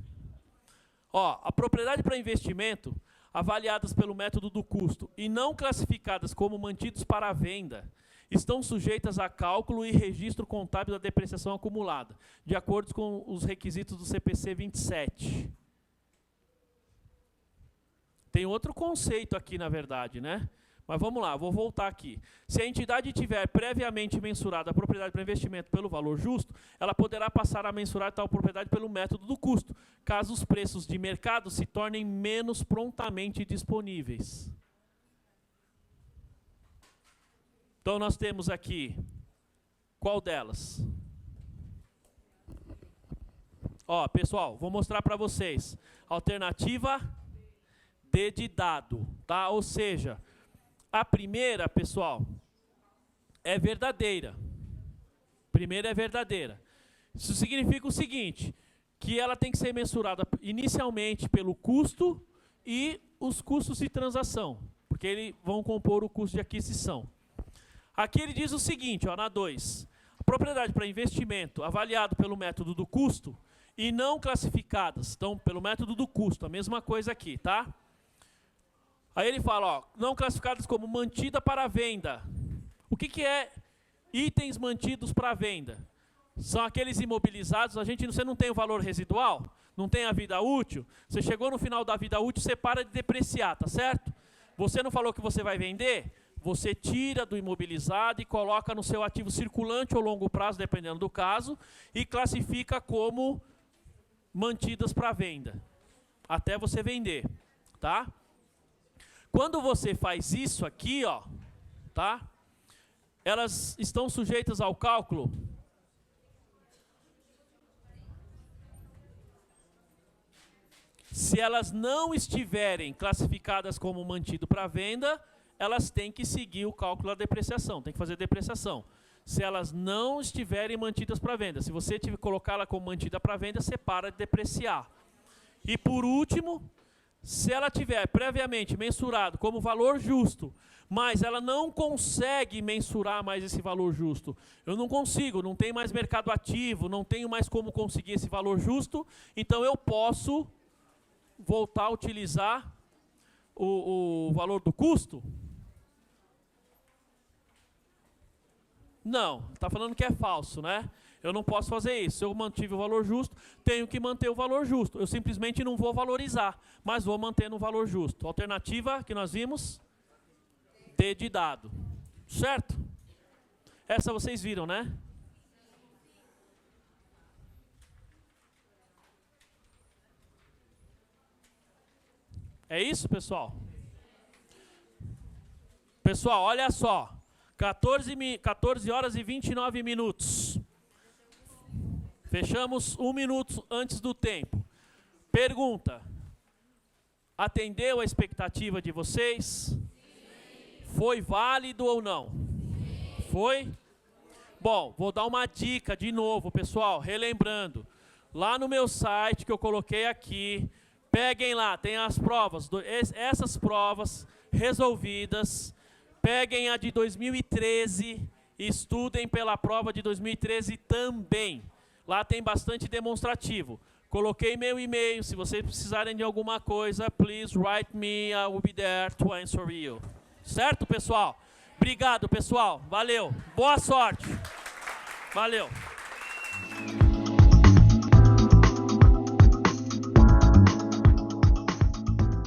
Ó, a propriedade para investimento, avaliadas pelo método do custo e não classificadas como mantidos para a venda, estão sujeitas a cálculo e registro contábil da depreciação acumulada, de acordo com os requisitos do CPC 27. Tem outro conceito aqui, na verdade, né? Mas vamos lá, vou voltar aqui. Se a entidade tiver previamente mensurado a propriedade para investimento pelo valor justo, ela poderá passar a mensurar tal propriedade pelo método do custo, caso os preços de mercado se tornem menos prontamente disponíveis. Então nós temos aqui, qual delas? Ó, pessoal, vou mostrar para vocês. Alternativa D de dado, tá? Ou seja, a primeira, pessoal, é verdadeira. Primeira é verdadeira. Isso significa o seguinte, que ela tem que ser mensurada inicialmente pelo custo e os custos de transação, porque eles vão compor o custo de aquisição. Aqui ele diz o seguinte, ó, na 2, a propriedade para investimento avaliado pelo método do custo e não classificadas, então pelo método do custo, a mesma coisa aqui, tá? Aí ele fala, ó, não classificadas como mantida para venda. O que é itens mantidos para venda? São aqueles imobilizados, você não tem o valor residual, não tem a vida útil, você chegou no final da vida útil, você para de depreciar, tá certo? Você não falou que você vai vender? Você tira do imobilizado e coloca no seu ativo circulante ou longo prazo, dependendo do caso, e classifica como mantidas para venda, até você vender, tá? Quando você faz isso aqui, ó, tá? Elas estão sujeitas ao cálculo se elas não estiverem classificadas como mantido para venda, elas têm que seguir o cálculo da depreciação, tem que fazer depreciação. Se elas não estiverem mantidas para venda, se você colocá-la como mantida para venda, você para de depreciar. E por último, se ela tiver previamente mensurado como valor justo, mas ela não consegue mensurar mais esse valor justo, eu não consigo, não tenho mais mercado ativo, não tenho mais como conseguir esse valor justo, então eu posso voltar a utilizar o valor do custo? Não, está falando que é falso, né? Eu não posso fazer isso. Se eu mantive o valor justo, tenho que manter o valor justo. Eu simplesmente não vou valorizar, mas vou manter no valor justo. Alternativa que nós vimos, D de dado. Certo? Essa vocês viram, né? É isso, pessoal? Pessoal, olha só. 14 horas e 29 minutos. Fechamos 1 minuto antes do tempo. Pergunta. Atendeu a expectativa de vocês? Sim. Foi válido ou não? Sim. Foi? Bom, vou dar uma dica de novo, pessoal, relembrando. Lá no meu site que eu coloquei aqui, peguem lá, tem as provas, essas provas resolvidas. Peguem a de 2013 e estudem pela prova de 2013 também. Lá tem bastante demonstrativo. Coloquei meu e-mail, se vocês precisarem de alguma coisa, please write me, I will be there to answer you. Certo, pessoal? Obrigado, pessoal. Valeu. Boa sorte. Valeu.